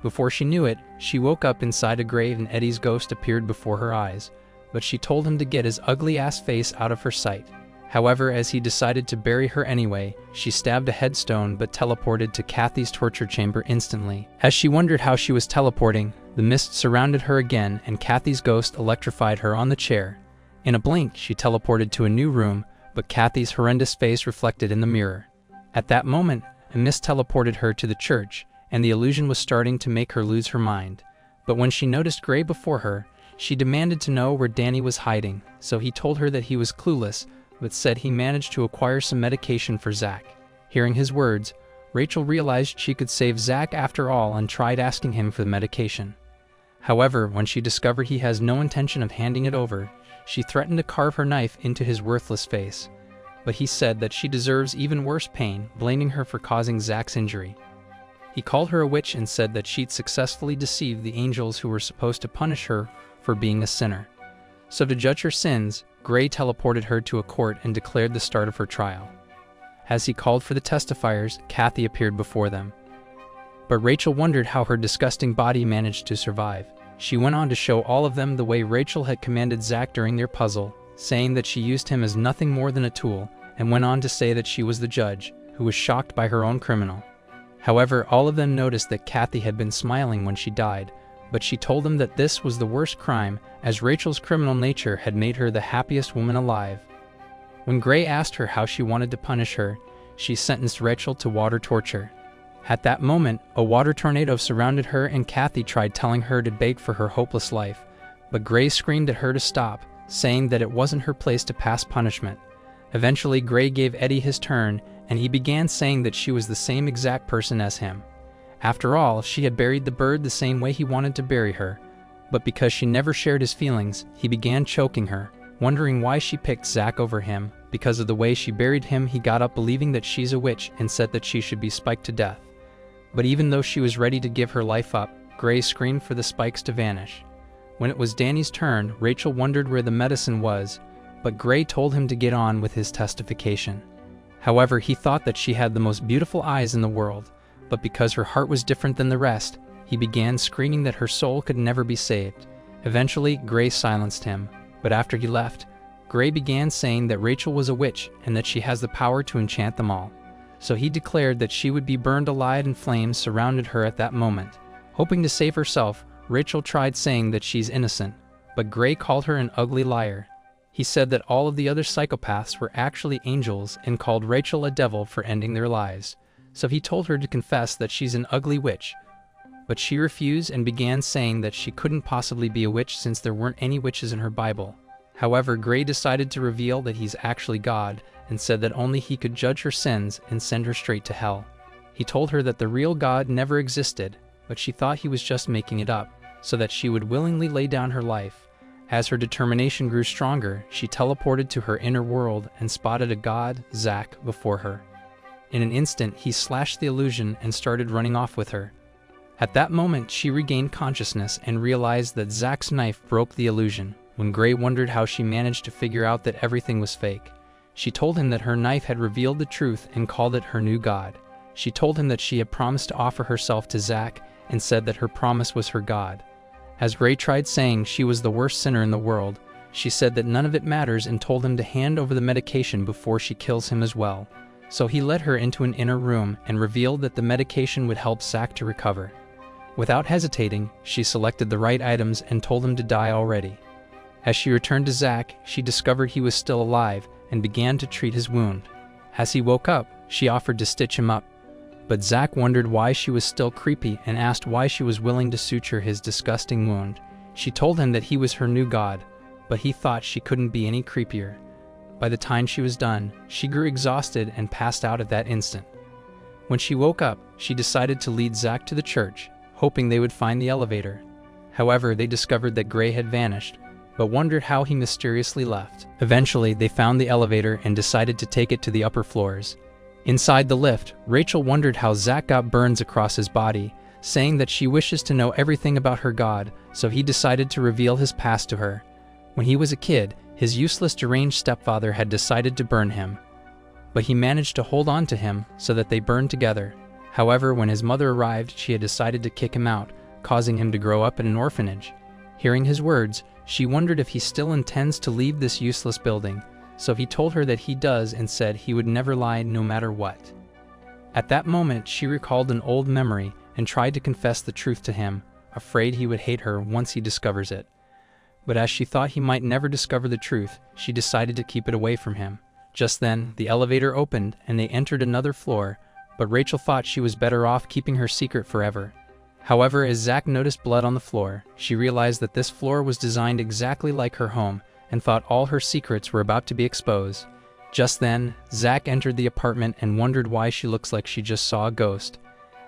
Before she knew it, she woke up inside a grave and Eddie's ghost appeared before her eyes, but she told him to get his ugly-ass face out of her sight. However, as he decided to bury her anyway, she stabbed a headstone but teleported to Kathy's torture chamber instantly. As she wondered how she was teleporting, the mist surrounded her again and Kathy's ghost electrified her on the chair. In a blink, she teleported to a new room, but Kathy's horrendous face reflected in the mirror. At that moment, a mist teleported her to the church, and the illusion was starting to make her lose her mind. But when she noticed Gray before her, she demanded to know where Danny was hiding, so he told her that he was clueless, but said he managed to acquire some medication for Zach. Hearing his words, Rachel realized she could save Zach after all and tried asking him for the medication. However, when she discovered he has no intention of handing it over, she threatened to carve her knife into his worthless face. But he said that she deserves even worse pain, blaming her for causing Zach's injury. He called her a witch and said that she'd successfully deceived the angels who were supposed to punish her for being a sinner. So to judge her sins, Gray teleported her to a court and declared the start of her trial. As he called for the testifiers, Kathy appeared before them. But Rachel wondered how her disgusting body managed to survive. She went on to show all of them the way Rachel had commanded Zach during their puzzle, saying that she used him as nothing more than a tool, and went on to say that she was the judge, who was shocked by her own criminal. However, all of them noticed that Kathy had been smiling when she died, but she told them that this was the worst crime, as Rachel's criminal nature had made her the happiest woman alive. When Gray asked her how she wanted to punish her, she sentenced Rachel to water torture. At that moment, a water tornado surrounded her and Kathy tried telling her to beg for her hopeless life, but Gray screamed at her to stop, saying that it wasn't her place to pass punishment. Eventually, Gray gave Eddie his turn, and he began saying that she was the same exact person as him. After all, she had buried the bird the same way he wanted to bury her, but because she never shared his feelings, he began choking her, wondering why she picked Zach over him. Because of the way she buried him, he got up believing that she's a witch and said that she should be spiked to death. But even though she was ready to give her life up, Gray screamed for the spikes to vanish. When it was Danny's turn, Rachel wondered where the medicine was, but Gray told him to get on with his testification. However, he thought that she had the most beautiful eyes in the world, but because her heart was different than the rest, he began screaming that her soul could never be saved. Eventually, Gray silenced him, but after he left, Gray began saying that Rachel was a witch and that she has the power to enchant them all. So he declared that she would be burned alive and flames surrounded her at that moment. Hoping to save herself, Rachel tried saying that she's innocent, but Gray called her an ugly liar. He said that all of the other psychopaths were actually angels and called Rachel a devil for ending their lives. So he told her to confess that she's an ugly witch. But she refused and began saying that she couldn't possibly be a witch since there weren't any witches in her Bible. However, Gray decided to reveal that he's actually God and said that only he could judge her sins and send her straight to hell. He told her that the real God never existed, but she thought he was just making it up, so that she would willingly lay down her life. As her determination grew stronger, she teleported to her inner world and spotted a god, Zach, before her. In an instant, he slashed the illusion and started running off with her. At that moment, she regained consciousness and realized that Zach's knife broke the illusion. When Gray wondered how she managed to figure out that everything was fake, she told him that her knife had revealed the truth and called it her new god. She told him that she had promised to offer herself to Zach and said that her promise was her god. As Gray tried saying she was the worst sinner in the world, she said that none of it matters and told him to hand over the medication before she kills him as well. So he led her into an inner room and revealed that the medication would help Zach to recover. Without hesitating, she selected the right items and told him to die already. As she returned to Zach, she discovered he was still alive and began to treat his wound. As he woke up, she offered to stitch him up, but Zach wondered why she was still creepy and asked why she was willing to suture his disgusting wound. She told him that he was her new god, but he thought she couldn't be any creepier. By the time she was done, she grew exhausted and passed out at that instant. When she woke up, she decided to lead Zach to the church, hoping they would find the elevator. However, they discovered that Gray had vanished, but wondered how he mysteriously left. Eventually, they found the elevator and decided to take it to the upper floors. Inside the lift, Rachel wondered how Zach got burns across his body, saying that she wishes to know everything about her god, so he decided to reveal his past to her. When he was a kid, his useless deranged stepfather had decided to burn him, but he managed to hold on to him so that they burned together. However, when his mother arrived, she had decided to kick him out, causing him to grow up in an orphanage. Hearing his words, she wondered if he still intends to leave this useless building, so he told her that he does and said he would never lie no matter what. At that moment, she recalled an old memory and tried to confess the truth to him, afraid he would hate her once he discovers it. But as she thought he might never discover the truth, she decided to keep it away from him. Just then, the elevator opened and they entered another floor, but Rachel thought she was better off keeping her secret forever. However, as Zach noticed blood on the floor, she realized that this floor was designed exactly like her home and thought all her secrets were about to be exposed. Just then, Zach entered the apartment and wondered why she looks like she just saw a ghost.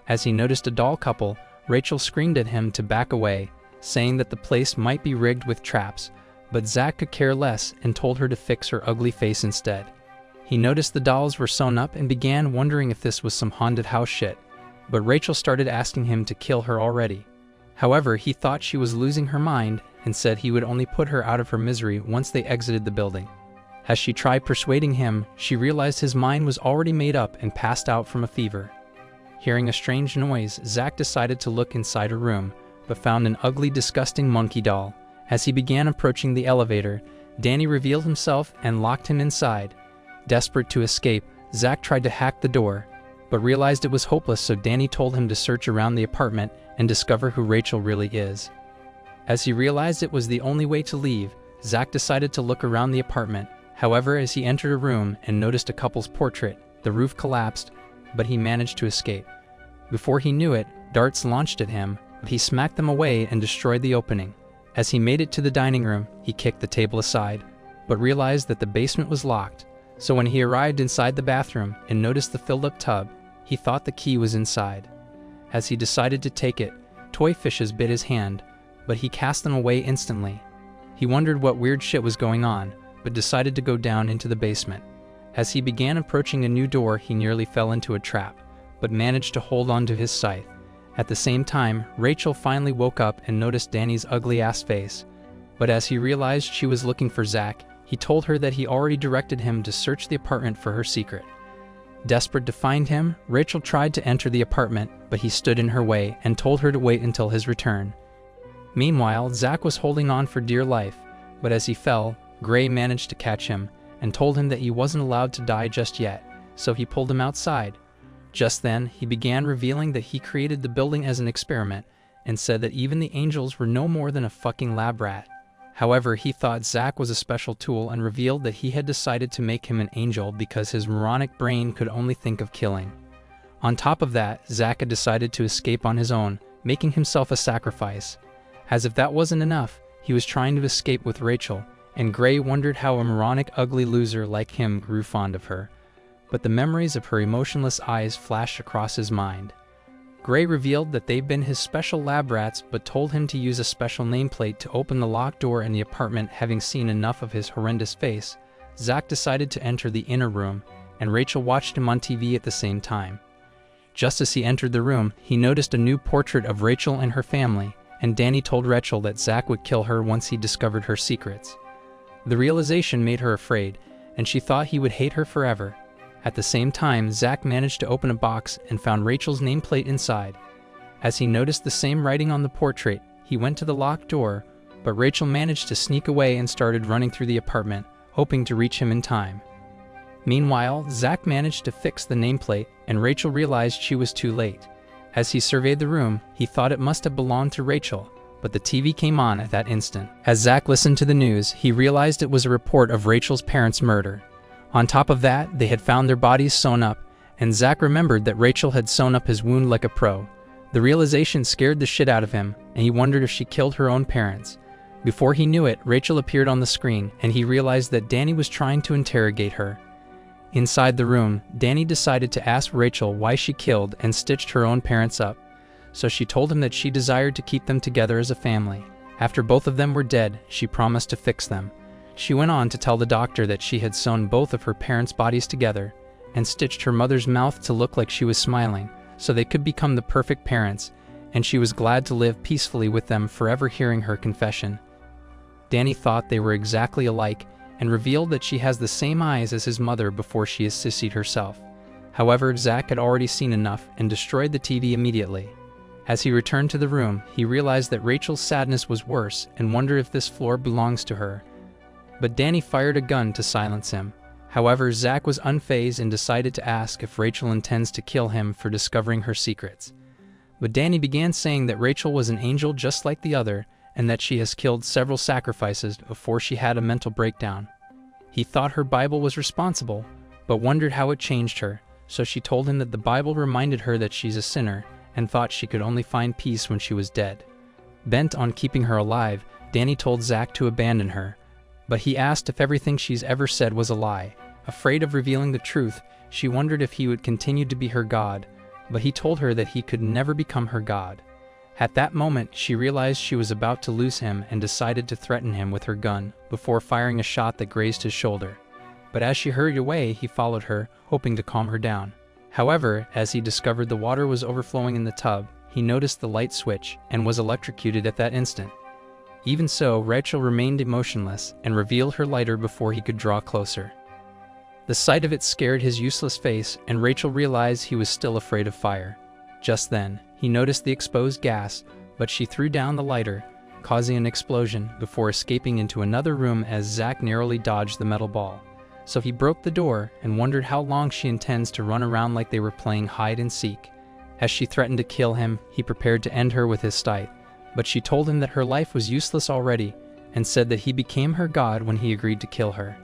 As he noticed a doll couple, Rachel screamed at him to back away, saying that the place might be rigged with traps, but Zach could care less and told her to fix her ugly face instead. He noticed the dolls were sewn up and began wondering if this was some haunted house shit, but Rachel started asking him to kill her already. However, he thought she was losing her mind and said he would only put her out of her misery once they exited the building. As she tried persuading him, she realized his mind was already made up and passed out from a fever. Hearing a strange noise, Zach decided to look inside her room, but found an ugly, disgusting monkey doll. As he began approaching the elevator, Danny revealed himself and locked him inside. Desperate to escape, Zach tried to hack the door, but realized it was hopeless, so Danny told him to search around the apartment and discover who Rachel really is. As he realized it was the only way to leave, Zach decided to look around the apartment. However, as he entered a room and noticed a couple's portrait, the roof collapsed, but he managed to escape. Before he knew it, darts launched at him, but he smacked them away and destroyed the opening. As he made it to the dining room, he kicked the table aside, but realized that the basement was locked. So when he arrived inside the bathroom and noticed the filled-up tub, he thought the key was inside. As he decided to take it, toy fishes bit his hand, but he cast them away instantly. He wondered what weird shit was going on, but decided to go down into the basement. As he began approaching a new door, he nearly fell into a trap, but managed to hold on to his scythe. At the same time, Rachel finally woke up and noticed Danny's ugly-ass face. But as he realized she was looking for Zach, he told her that he already directed him to search the apartment for her secret. Desperate to find him, Rachel tried to enter the apartment, but he stood in her way and told her to wait until his return. Meanwhile, Zach was holding on for dear life, but as he fell, Gray managed to catch him and told him that he wasn't allowed to die just yet, so he pulled him outside. Just then, he began revealing that he created the building as an experiment and said that even the angels were no more than a fucking lab rat. However, he thought Zach was a special tool and revealed that he had decided to make him an angel because his moronic brain could only think of killing. On top of that, Zach had decided to escape on his own, making himself a sacrifice. As if that wasn't enough, he was trying to escape with Rachel, and Gray wondered how a moronic, ugly loser like him grew fond of her. But the memories of her emotionless eyes flashed across his mind. Gray revealed that they've been his special lab rats, but told him to use a special nameplate to open the locked door in the apartment. Having seen enough of his horrendous face, Zach decided to enter the inner room, and Rachel watched him on TV at the same time. Just as he entered the room, he noticed a new portrait of Rachel and her family, and Danny told Rachel that Zach would kill her once he discovered her secrets. The realization made her afraid, and she thought he would hate her forever. At the same time, Zach managed to open a box and found Rachel's nameplate inside. As he noticed the same writing on the portrait, he went to the locked door, but Rachel managed to sneak away and started running through the apartment, hoping to reach him in time. Meanwhile, Zach managed to fix the nameplate, and Rachel realized she was too late. As he surveyed the room, he thought it must have belonged to Rachel, but the TV came on at that instant. As Zach listened to the news, he realized it was a report of Rachel's parents' murder. On top of that, they had found their bodies sewn up, and Zach remembered that Rachel had sewn up his wound like a pro. The realization scared the shit out of him, and he wondered if she killed her own parents. Before he knew it, Rachel appeared on the screen, and he realized that Danny was trying to interrogate her. Inside the room, Danny decided to ask Rachel why she killed and stitched her own parents up. So she told him that she desired to keep them together as a family. After both of them were dead, she promised to fix them. She went on to tell the doctor that she had sewn both of her parents' bodies together and stitched her mother's mouth to look like she was smiling, so they could become the perfect parents, and she was glad to live peacefully with them forever. Hearing her confession, Danny thought they were exactly alike and revealed that she has the same eyes as his mother before she is sissied herself. However, Zach had already seen enough and destroyed the TV immediately. As he returned to the room, he realized that Rachel's sadness was worse and wondered if this floor belongs to her. But Danny fired a gun to silence him. However, Zach was unfazed and decided to ask if Rachel intends to kill him for discovering her secrets. But Danny began saying that Rachel was an angel just like the other, and that she has killed several sacrifices before she had a mental breakdown. He thought her Bible was responsible, but wondered how it changed her, so she told him that the Bible reminded her that she's a sinner, and thought she could only find peace when she was dead. Bent on keeping her alive, Danny told Zach to abandon her, but he asked if everything she's ever said was a lie. Afraid of revealing the truth, she wondered if he would continue to be her God, but he told her that he could never become her God. At that moment, she realized she was about to lose him and decided to threaten him with her gun before firing a shot that grazed his shoulder. But as she hurried away, he followed her, hoping to calm her down. However, as he discovered the water was overflowing in the tub, he noticed the light switch and was electrocuted at that instant. Even so, Rachel remained emotionless and revealed her lighter before he could draw closer. The sight of it scared his useless face, and Rachel realized he was still afraid of fire. Just then, he noticed the exposed gas, but she threw down the lighter, causing an explosion before escaping into another room as Zach narrowly dodged the metal ball. So he broke the door and wondered how long she intends to run around like they were playing hide and seek. As she threatened to kill him, he prepared to end her with his scythe, but she told him that her life was useless already and said that he became her god when he agreed to kill her.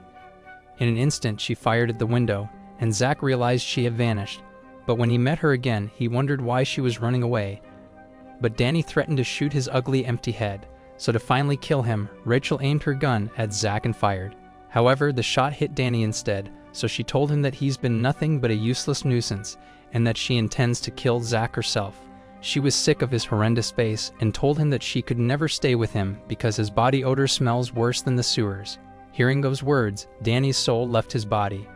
In an instant, she fired at the window, and Zach realized she had vanished, but when he met her again, he wondered why she was running away. But Danny threatened to shoot his ugly, empty head, so to finally kill him, Rachel aimed her gun at Zach and fired. However, the shot hit Danny instead, so she told him that he's been nothing but a useless nuisance, and that she intends to kill Zach herself. She was sick of his horrendous face and told him that she could never stay with him because his body odor smells worse than the sewers. Hearing those words, Danny's soul left his body,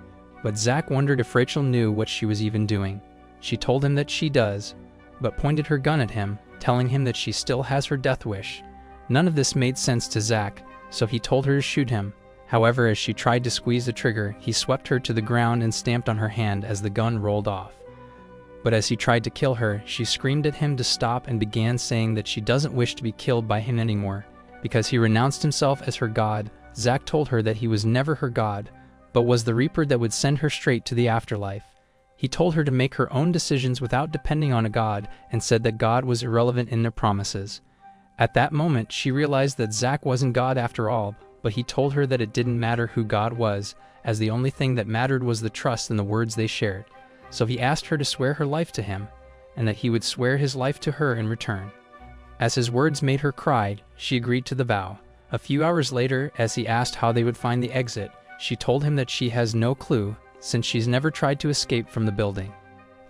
but Zach wondered if Rachel knew what she was even doing. She told him that she does, but pointed her gun at him, telling him that she still has her death wish. None of this made sense to Zach, so he told her to shoot him. However, as she tried to squeeze the trigger, he swept her to the ground and stamped on her hand as the gun rolled off. But as he tried to kill her, she screamed at him to stop and began saying that she doesn't wish to be killed by him anymore, because he renounced himself as her god. Zach told her that he was never her god, but was the reaper that would send her straight to the afterlife. He told her to make her own decisions without depending on a god, and said that God was irrelevant in their promises. At that moment, she realized that Zach wasn't God after all, but he told her that it didn't matter who God was, as the only thing that mattered was the trust in the words they shared. So he asked her to swear her life to him, and that he would swear his life to her in return. As his words made her cry, she agreed to the vow. A few hours later, as he asked how they would find the exit, she told him that she has no clue, since she's never tried to escape from the building.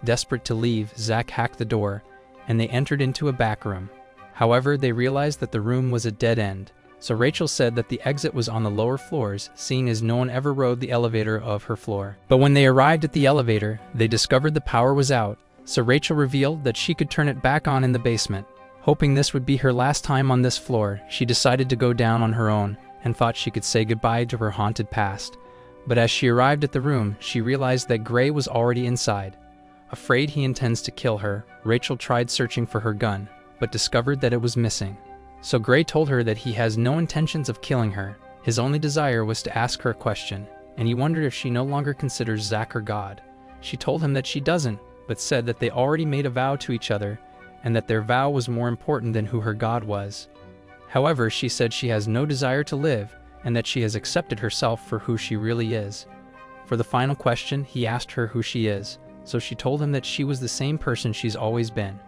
Desperate to leave, Zach hacked the door, and they entered into a back room. However, they realized that the room was a dead end, so Rachel said that the exit was on the lower floors, seeing as no one ever rode the elevator of her floor. But when they arrived at the elevator, they discovered the power was out, so Rachel revealed that she could turn it back on in the basement. Hoping this would be her last time on this floor, she decided to go down on her own, and thought she could say goodbye to her haunted past. But as she arrived at the room, she realized that Gray was already inside. Afraid he intends to kill her, Rachel tried searching for her gun, but discovered that it was missing. So Gray told her that he has no intentions of killing her. His only desire was to ask her a question, and he wondered if she no longer considers Zach her god. She told him that she doesn't, but said that they already made a vow to each other, and that their vow was more important than who her god was. However, she said she has no desire to live, and that she has accepted herself for who she really is. For the final question, he asked her who she is, so she told him that she was the same person she's always been.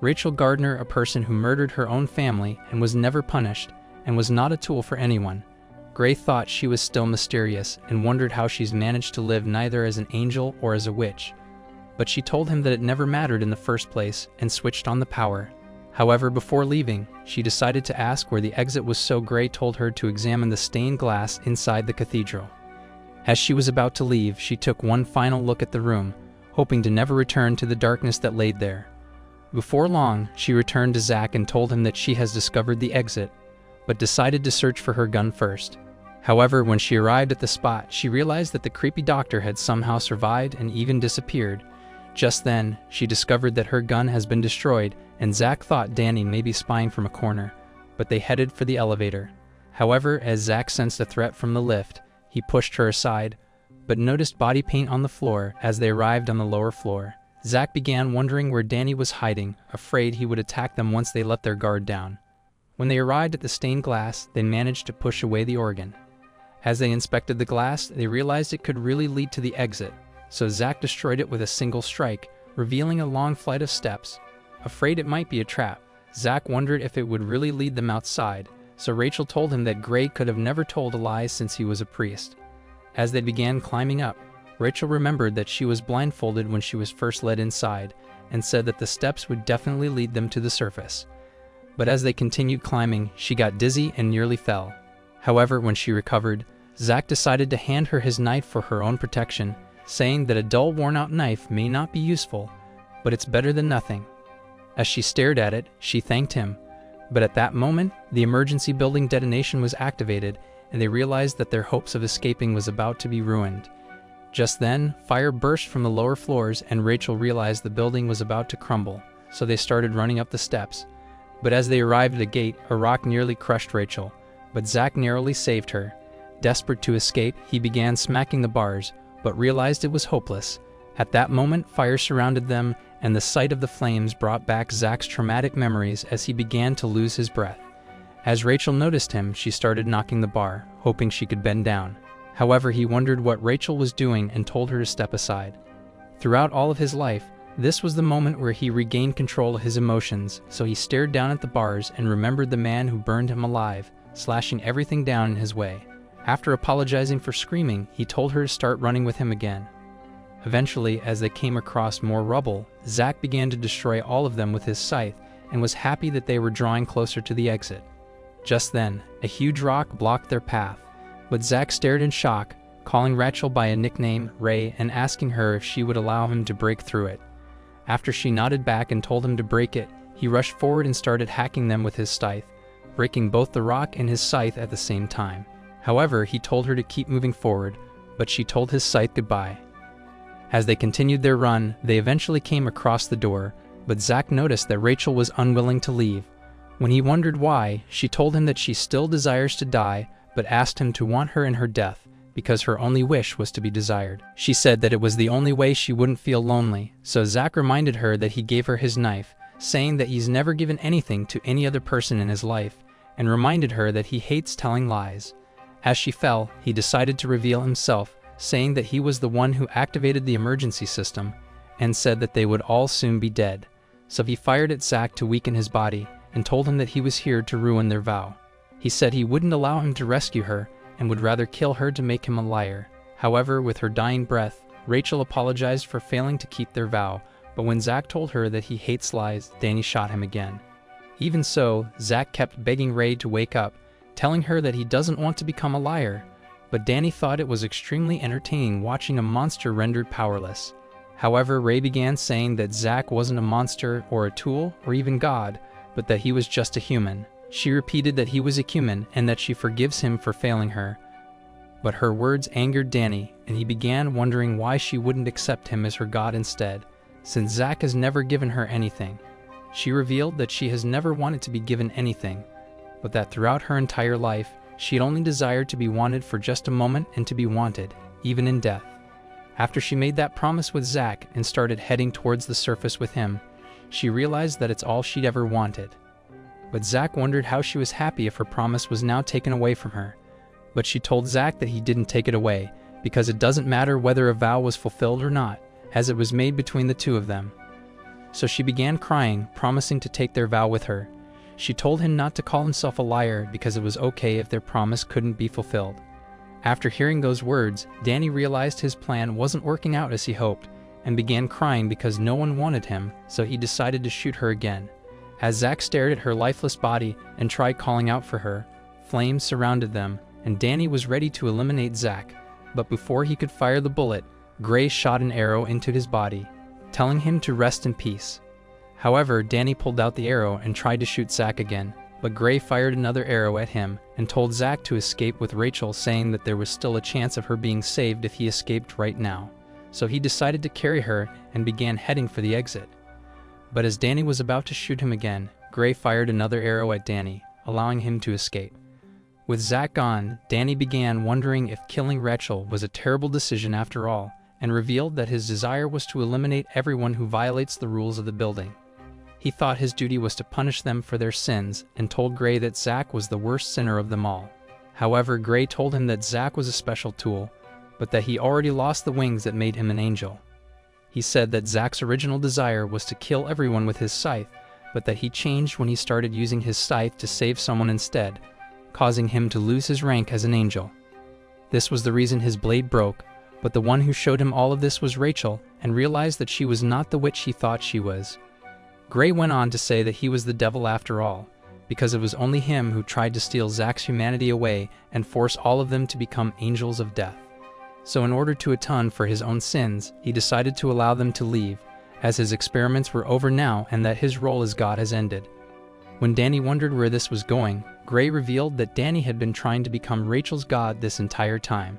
Rachel Gardner, a person who murdered her own family and was never punished, and was not a tool for anyone. Gray thought she was still mysterious and wondered how she's managed to live neither as an angel or as a witch. But she told him that it never mattered in the first place and switched on the power. However, before leaving, she decided to ask where the exit was, so Gray told her to examine the stained glass inside the cathedral. As she was about to leave, she took one final look at the room, hoping to never return to the darkness that laid there. Before long, she returned to Zach and told him that she has discovered the exit, but decided to search for her gun first. However, when she arrived at the spot, she realized that the creepy doctor had somehow survived and even disappeared. Just then, she discovered that her gun has been destroyed, and Zach thought Danny may be spying from a corner, but they headed for the elevator. However, as Zach sensed a threat from the lift, he pushed her aside, but noticed body paint on the floor as they arrived on the lower floor. Zach began wondering where Danny was hiding, afraid he would attack them once they let their guard down. When they arrived at the stained glass, they managed to push away the organ. As they inspected the glass, they realized it could really lead to the exit, so Zach destroyed it with a single strike, revealing a long flight of steps. Afraid it might be a trap, Zach wondered if it would really lead them outside, so Rachel told him that Gray could have never told a lie since he was a priest. As they began climbing up, Rachel remembered that she was blindfolded when she was first led inside, and said that the steps would definitely lead them to the surface. But as they continued climbing, she got dizzy and nearly fell. However, when she recovered, Zach decided to hand her his knife for her own protection, saying that a dull, worn-out knife may not be useful, but it's better than nothing. As she stared at it, she thanked him, But at that moment, the emergency building detonation was activated, and they realized that their hopes of escaping was about to be ruined. Just then, fire burst from the lower floors, and Rachel realized the building was about to crumble, so they started running up the steps. But as they arrived at a gate, a rock nearly crushed Rachel, but Zach narrowly saved her. Desperate to escape, he began smacking the bars, but realized it was hopeless. At that moment, fire surrounded them, and the sight of the flames brought back Zach's traumatic memories as he began to lose his breath. As Rachel noticed him, she started knocking the bar, hoping she could bend down. However, he wondered what Rachel was doing and told her to step aside. Throughout all of his life, this was the moment where he regained control of his emotions, so he stared down at the bars and remembered the man who burned him alive, slashing everything down in his way. After apologizing for screaming, he told her to start running with him again. Eventually, as they came across more rubble, Zach began to destroy all of them with his scythe and was happy that they were drawing closer to the exit. Just then, a huge rock blocked their path, but Zach stared in shock, calling Rachel by a nickname, Ray, and asking her if she would allow him to break through it. After she nodded back and told him to break it, he rushed forward and started hacking them with his scythe, breaking both the rock and his scythe at the same time. However, he told her to keep moving forward, but she told his scythe goodbye. As they continued their run, they eventually came across the door, but Zach noticed that Rachel was unwilling to leave. When he wondered why, she told him that she still desires to die, but asked him to want her in her death, because her only wish was to be desired. She said that it was the only way she wouldn't feel lonely, so Zach reminded her that he gave her his knife, saying that he's never given anything to any other person in his life, and reminded her that he hates telling lies. As she fell, he decided to reveal himself, saying that he was the one who activated the emergency system, and said that they would all soon be dead. So he fired at Zach to weaken his body, and told him that he was here to ruin their vow. He said he wouldn't allow him to rescue her, and would rather kill her to make him a liar. However, with her dying breath, Rachel apologized for failing to keep their vow, but when Zach told her that he hates lies, Danny shot him again. Even so, Zach kept begging Ray to wake up, telling her that he doesn't want to become a liar, but Danny thought it was extremely entertaining watching a monster rendered powerless. However, Ray began saying that Zach wasn't a monster or a tool or even God, but that he was just a human. She repeated that he was a human and that she forgives him for failing her. But her words angered Danny, and he began wondering why she wouldn't accept him as her God instead, since Zach has never given her anything. She revealed that she has never wanted to be given anything, but that throughout her entire life, she had only desired to be wanted for just a moment and to be wanted, even in death. After she made that promise with Zach and started heading towards the surface with him, she realized that it's all she'd ever wanted. But Zach wondered how she was happy if her promise was now taken away from her. But she told Zach that he didn't take it away, because it doesn't matter whether a vow was fulfilled or not, as it was made between the two of them. So she began crying, promising to take their vow with her. She told him not to call himself a liar because it was okay if their promise couldn't be fulfilled. After hearing those words, Danny realized his plan wasn't working out as he hoped, and began crying because no one wanted him, so he decided to shoot her again. As Zach stared at her lifeless body and tried calling out for her, flames surrounded them, and Danny was ready to eliminate Zach, but before he could fire the bullet, Gray shot an arrow into his body, telling him to rest in peace. However, Danny pulled out the arrow and tried to shoot Zach again, but Gray fired another arrow at him and told Zach to escape with Rachel, saying that there was still a chance of her being saved if he escaped right now. So he decided to carry her and began heading for the exit. But as Danny was about to shoot him again, Gray fired another arrow at Danny, allowing him to escape. With Zach gone, Danny began wondering if killing Rachel was a terrible decision after all, and revealed that his desire was to eliminate everyone who violates the rules of the building. He thought his duty was to punish them for their sins, and told Gray that Zach was the worst sinner of them all. However, Gray told him that Zach was a special tool, but that he already lost the wings that made him an angel. He said that Zach's original desire was to kill everyone with his scythe, but that he changed when he started using his scythe to save someone instead, causing him to lose his rank as an angel. This was the reason his blade broke, but the one who showed him all of this was Rachel, and realized that she was not the witch he thought she was. Gray went on to say that he was the devil after all, because it was only him who tried to steal Zach's humanity away and force all of them to become angels of death. So in order to atone for his own sins, he decided to allow them to leave, as his experiments were over now and that his role as God has ended. When Danny wondered where this was going, Gray revealed that Danny had been trying to become Rachel's god this entire time.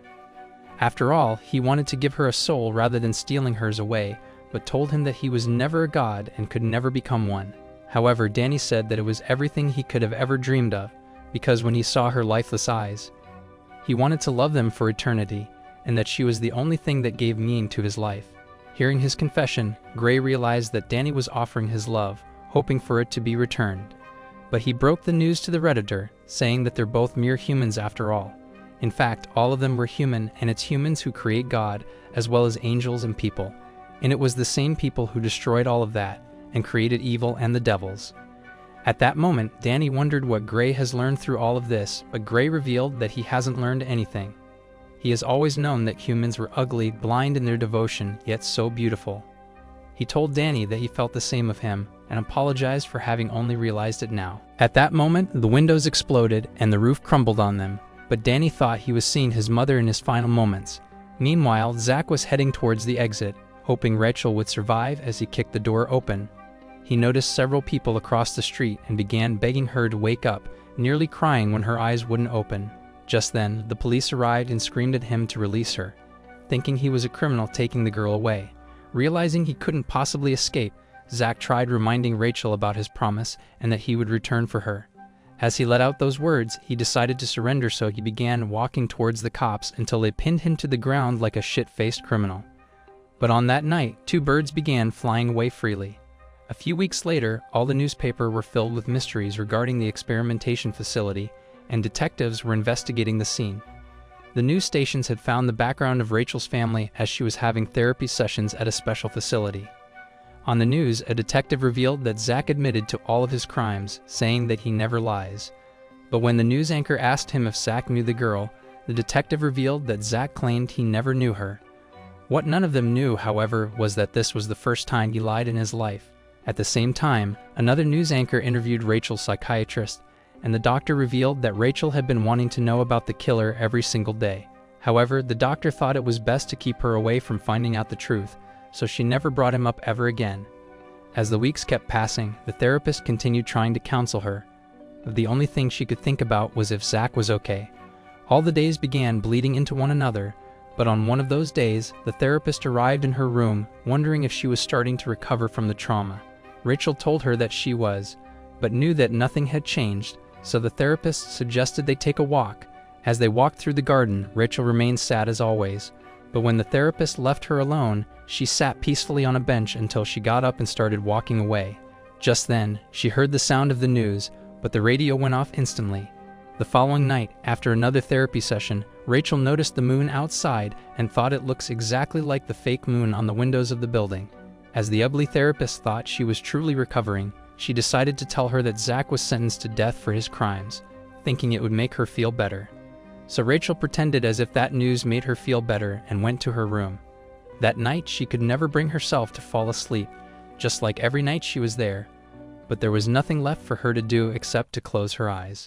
After all, he wanted to give her a soul rather than stealing hers away, but told him that he was never a god and could never become one. However, Danny said that it was everything he could have ever dreamed of, because when he saw her lifeless eyes, he wanted to love them for eternity, and that she was the only thing that gave meaning to his life. Hearing his confession, Gray realized that Danny was offering his love, hoping for it to be returned. But he broke the news to the Redditor, saying that they're both mere humans after all. In fact, all of them were human, and it's humans who create God, as well as angels and people. And it was the same people who destroyed all of that, and created evil and the devils. At that moment, Danny wondered what Gray has learned through all of this, but Gray revealed that he hasn't learned anything. He has always known that humans were ugly, blind in their devotion, yet so beautiful. He told Danny that he felt the same of him, and apologized for having only realized it now. At that moment, the windows exploded and the roof crumbled on them, but Danny thought he was seeing his mother in his final moments. Meanwhile, Zach was heading towards the exit, hoping Rachel would survive as he kicked the door open. He noticed several people across the street and began begging her to wake up, nearly crying when her eyes wouldn't open. Just then, the police arrived and screamed at him to release her, thinking he was a criminal taking the girl away. Realizing he couldn't possibly escape, Zach tried reminding Rachel about his promise and that he would return for her. As he let out those words, he decided to surrender, so he began walking towards the cops until they pinned him to the ground like a shit-faced criminal. But on that night, two birds began flying away freely. A few weeks later, all the newspapers were filled with mysteries regarding the experimentation facility, and detectives were investigating the scene. The news stations had found the background of Rachel's family as she was having therapy sessions at a special facility. On the news, a detective revealed that Zach admitted to all of his crimes, saying that he never lies. But when the news anchor asked him if Zach knew the girl, the detective revealed that Zach claimed he never knew her. What none of them knew, however, was that this was the first time he lied in his life. At the same time, another news anchor interviewed Rachel's psychiatrist, and the doctor revealed that Rachel had been wanting to know about the killer every single day. However, the doctor thought it was best to keep her away from finding out the truth, so she never brought him up ever again. As the weeks kept passing, the therapist continued trying to counsel her. The only thing she could think about was if Zach was okay. All the days began bleeding into one another, but on one of those days, the therapist arrived in her room, wondering if she was starting to recover from the trauma. Rachel told her that she was, but knew that nothing had changed, so the therapist suggested they take a walk. As they walked through the garden, Rachel remained sad as always. But when the therapist left her alone, she sat peacefully on a bench until she got up and started walking away. Just then, she heard the sound of the news, but the radio went off instantly. The following night, after another therapy session, Rachel noticed the moon outside and thought it looks exactly like the fake moon on the windows of the building. As the ugly therapist thought she was truly recovering, she decided to tell her that Zach was sentenced to death for his crimes, thinking it would make her feel better. So Rachel pretended as if that news made her feel better and went to her room. That night, she could never bring herself to fall asleep, just like every night she was there, but there was nothing left for her to do except to close her eyes.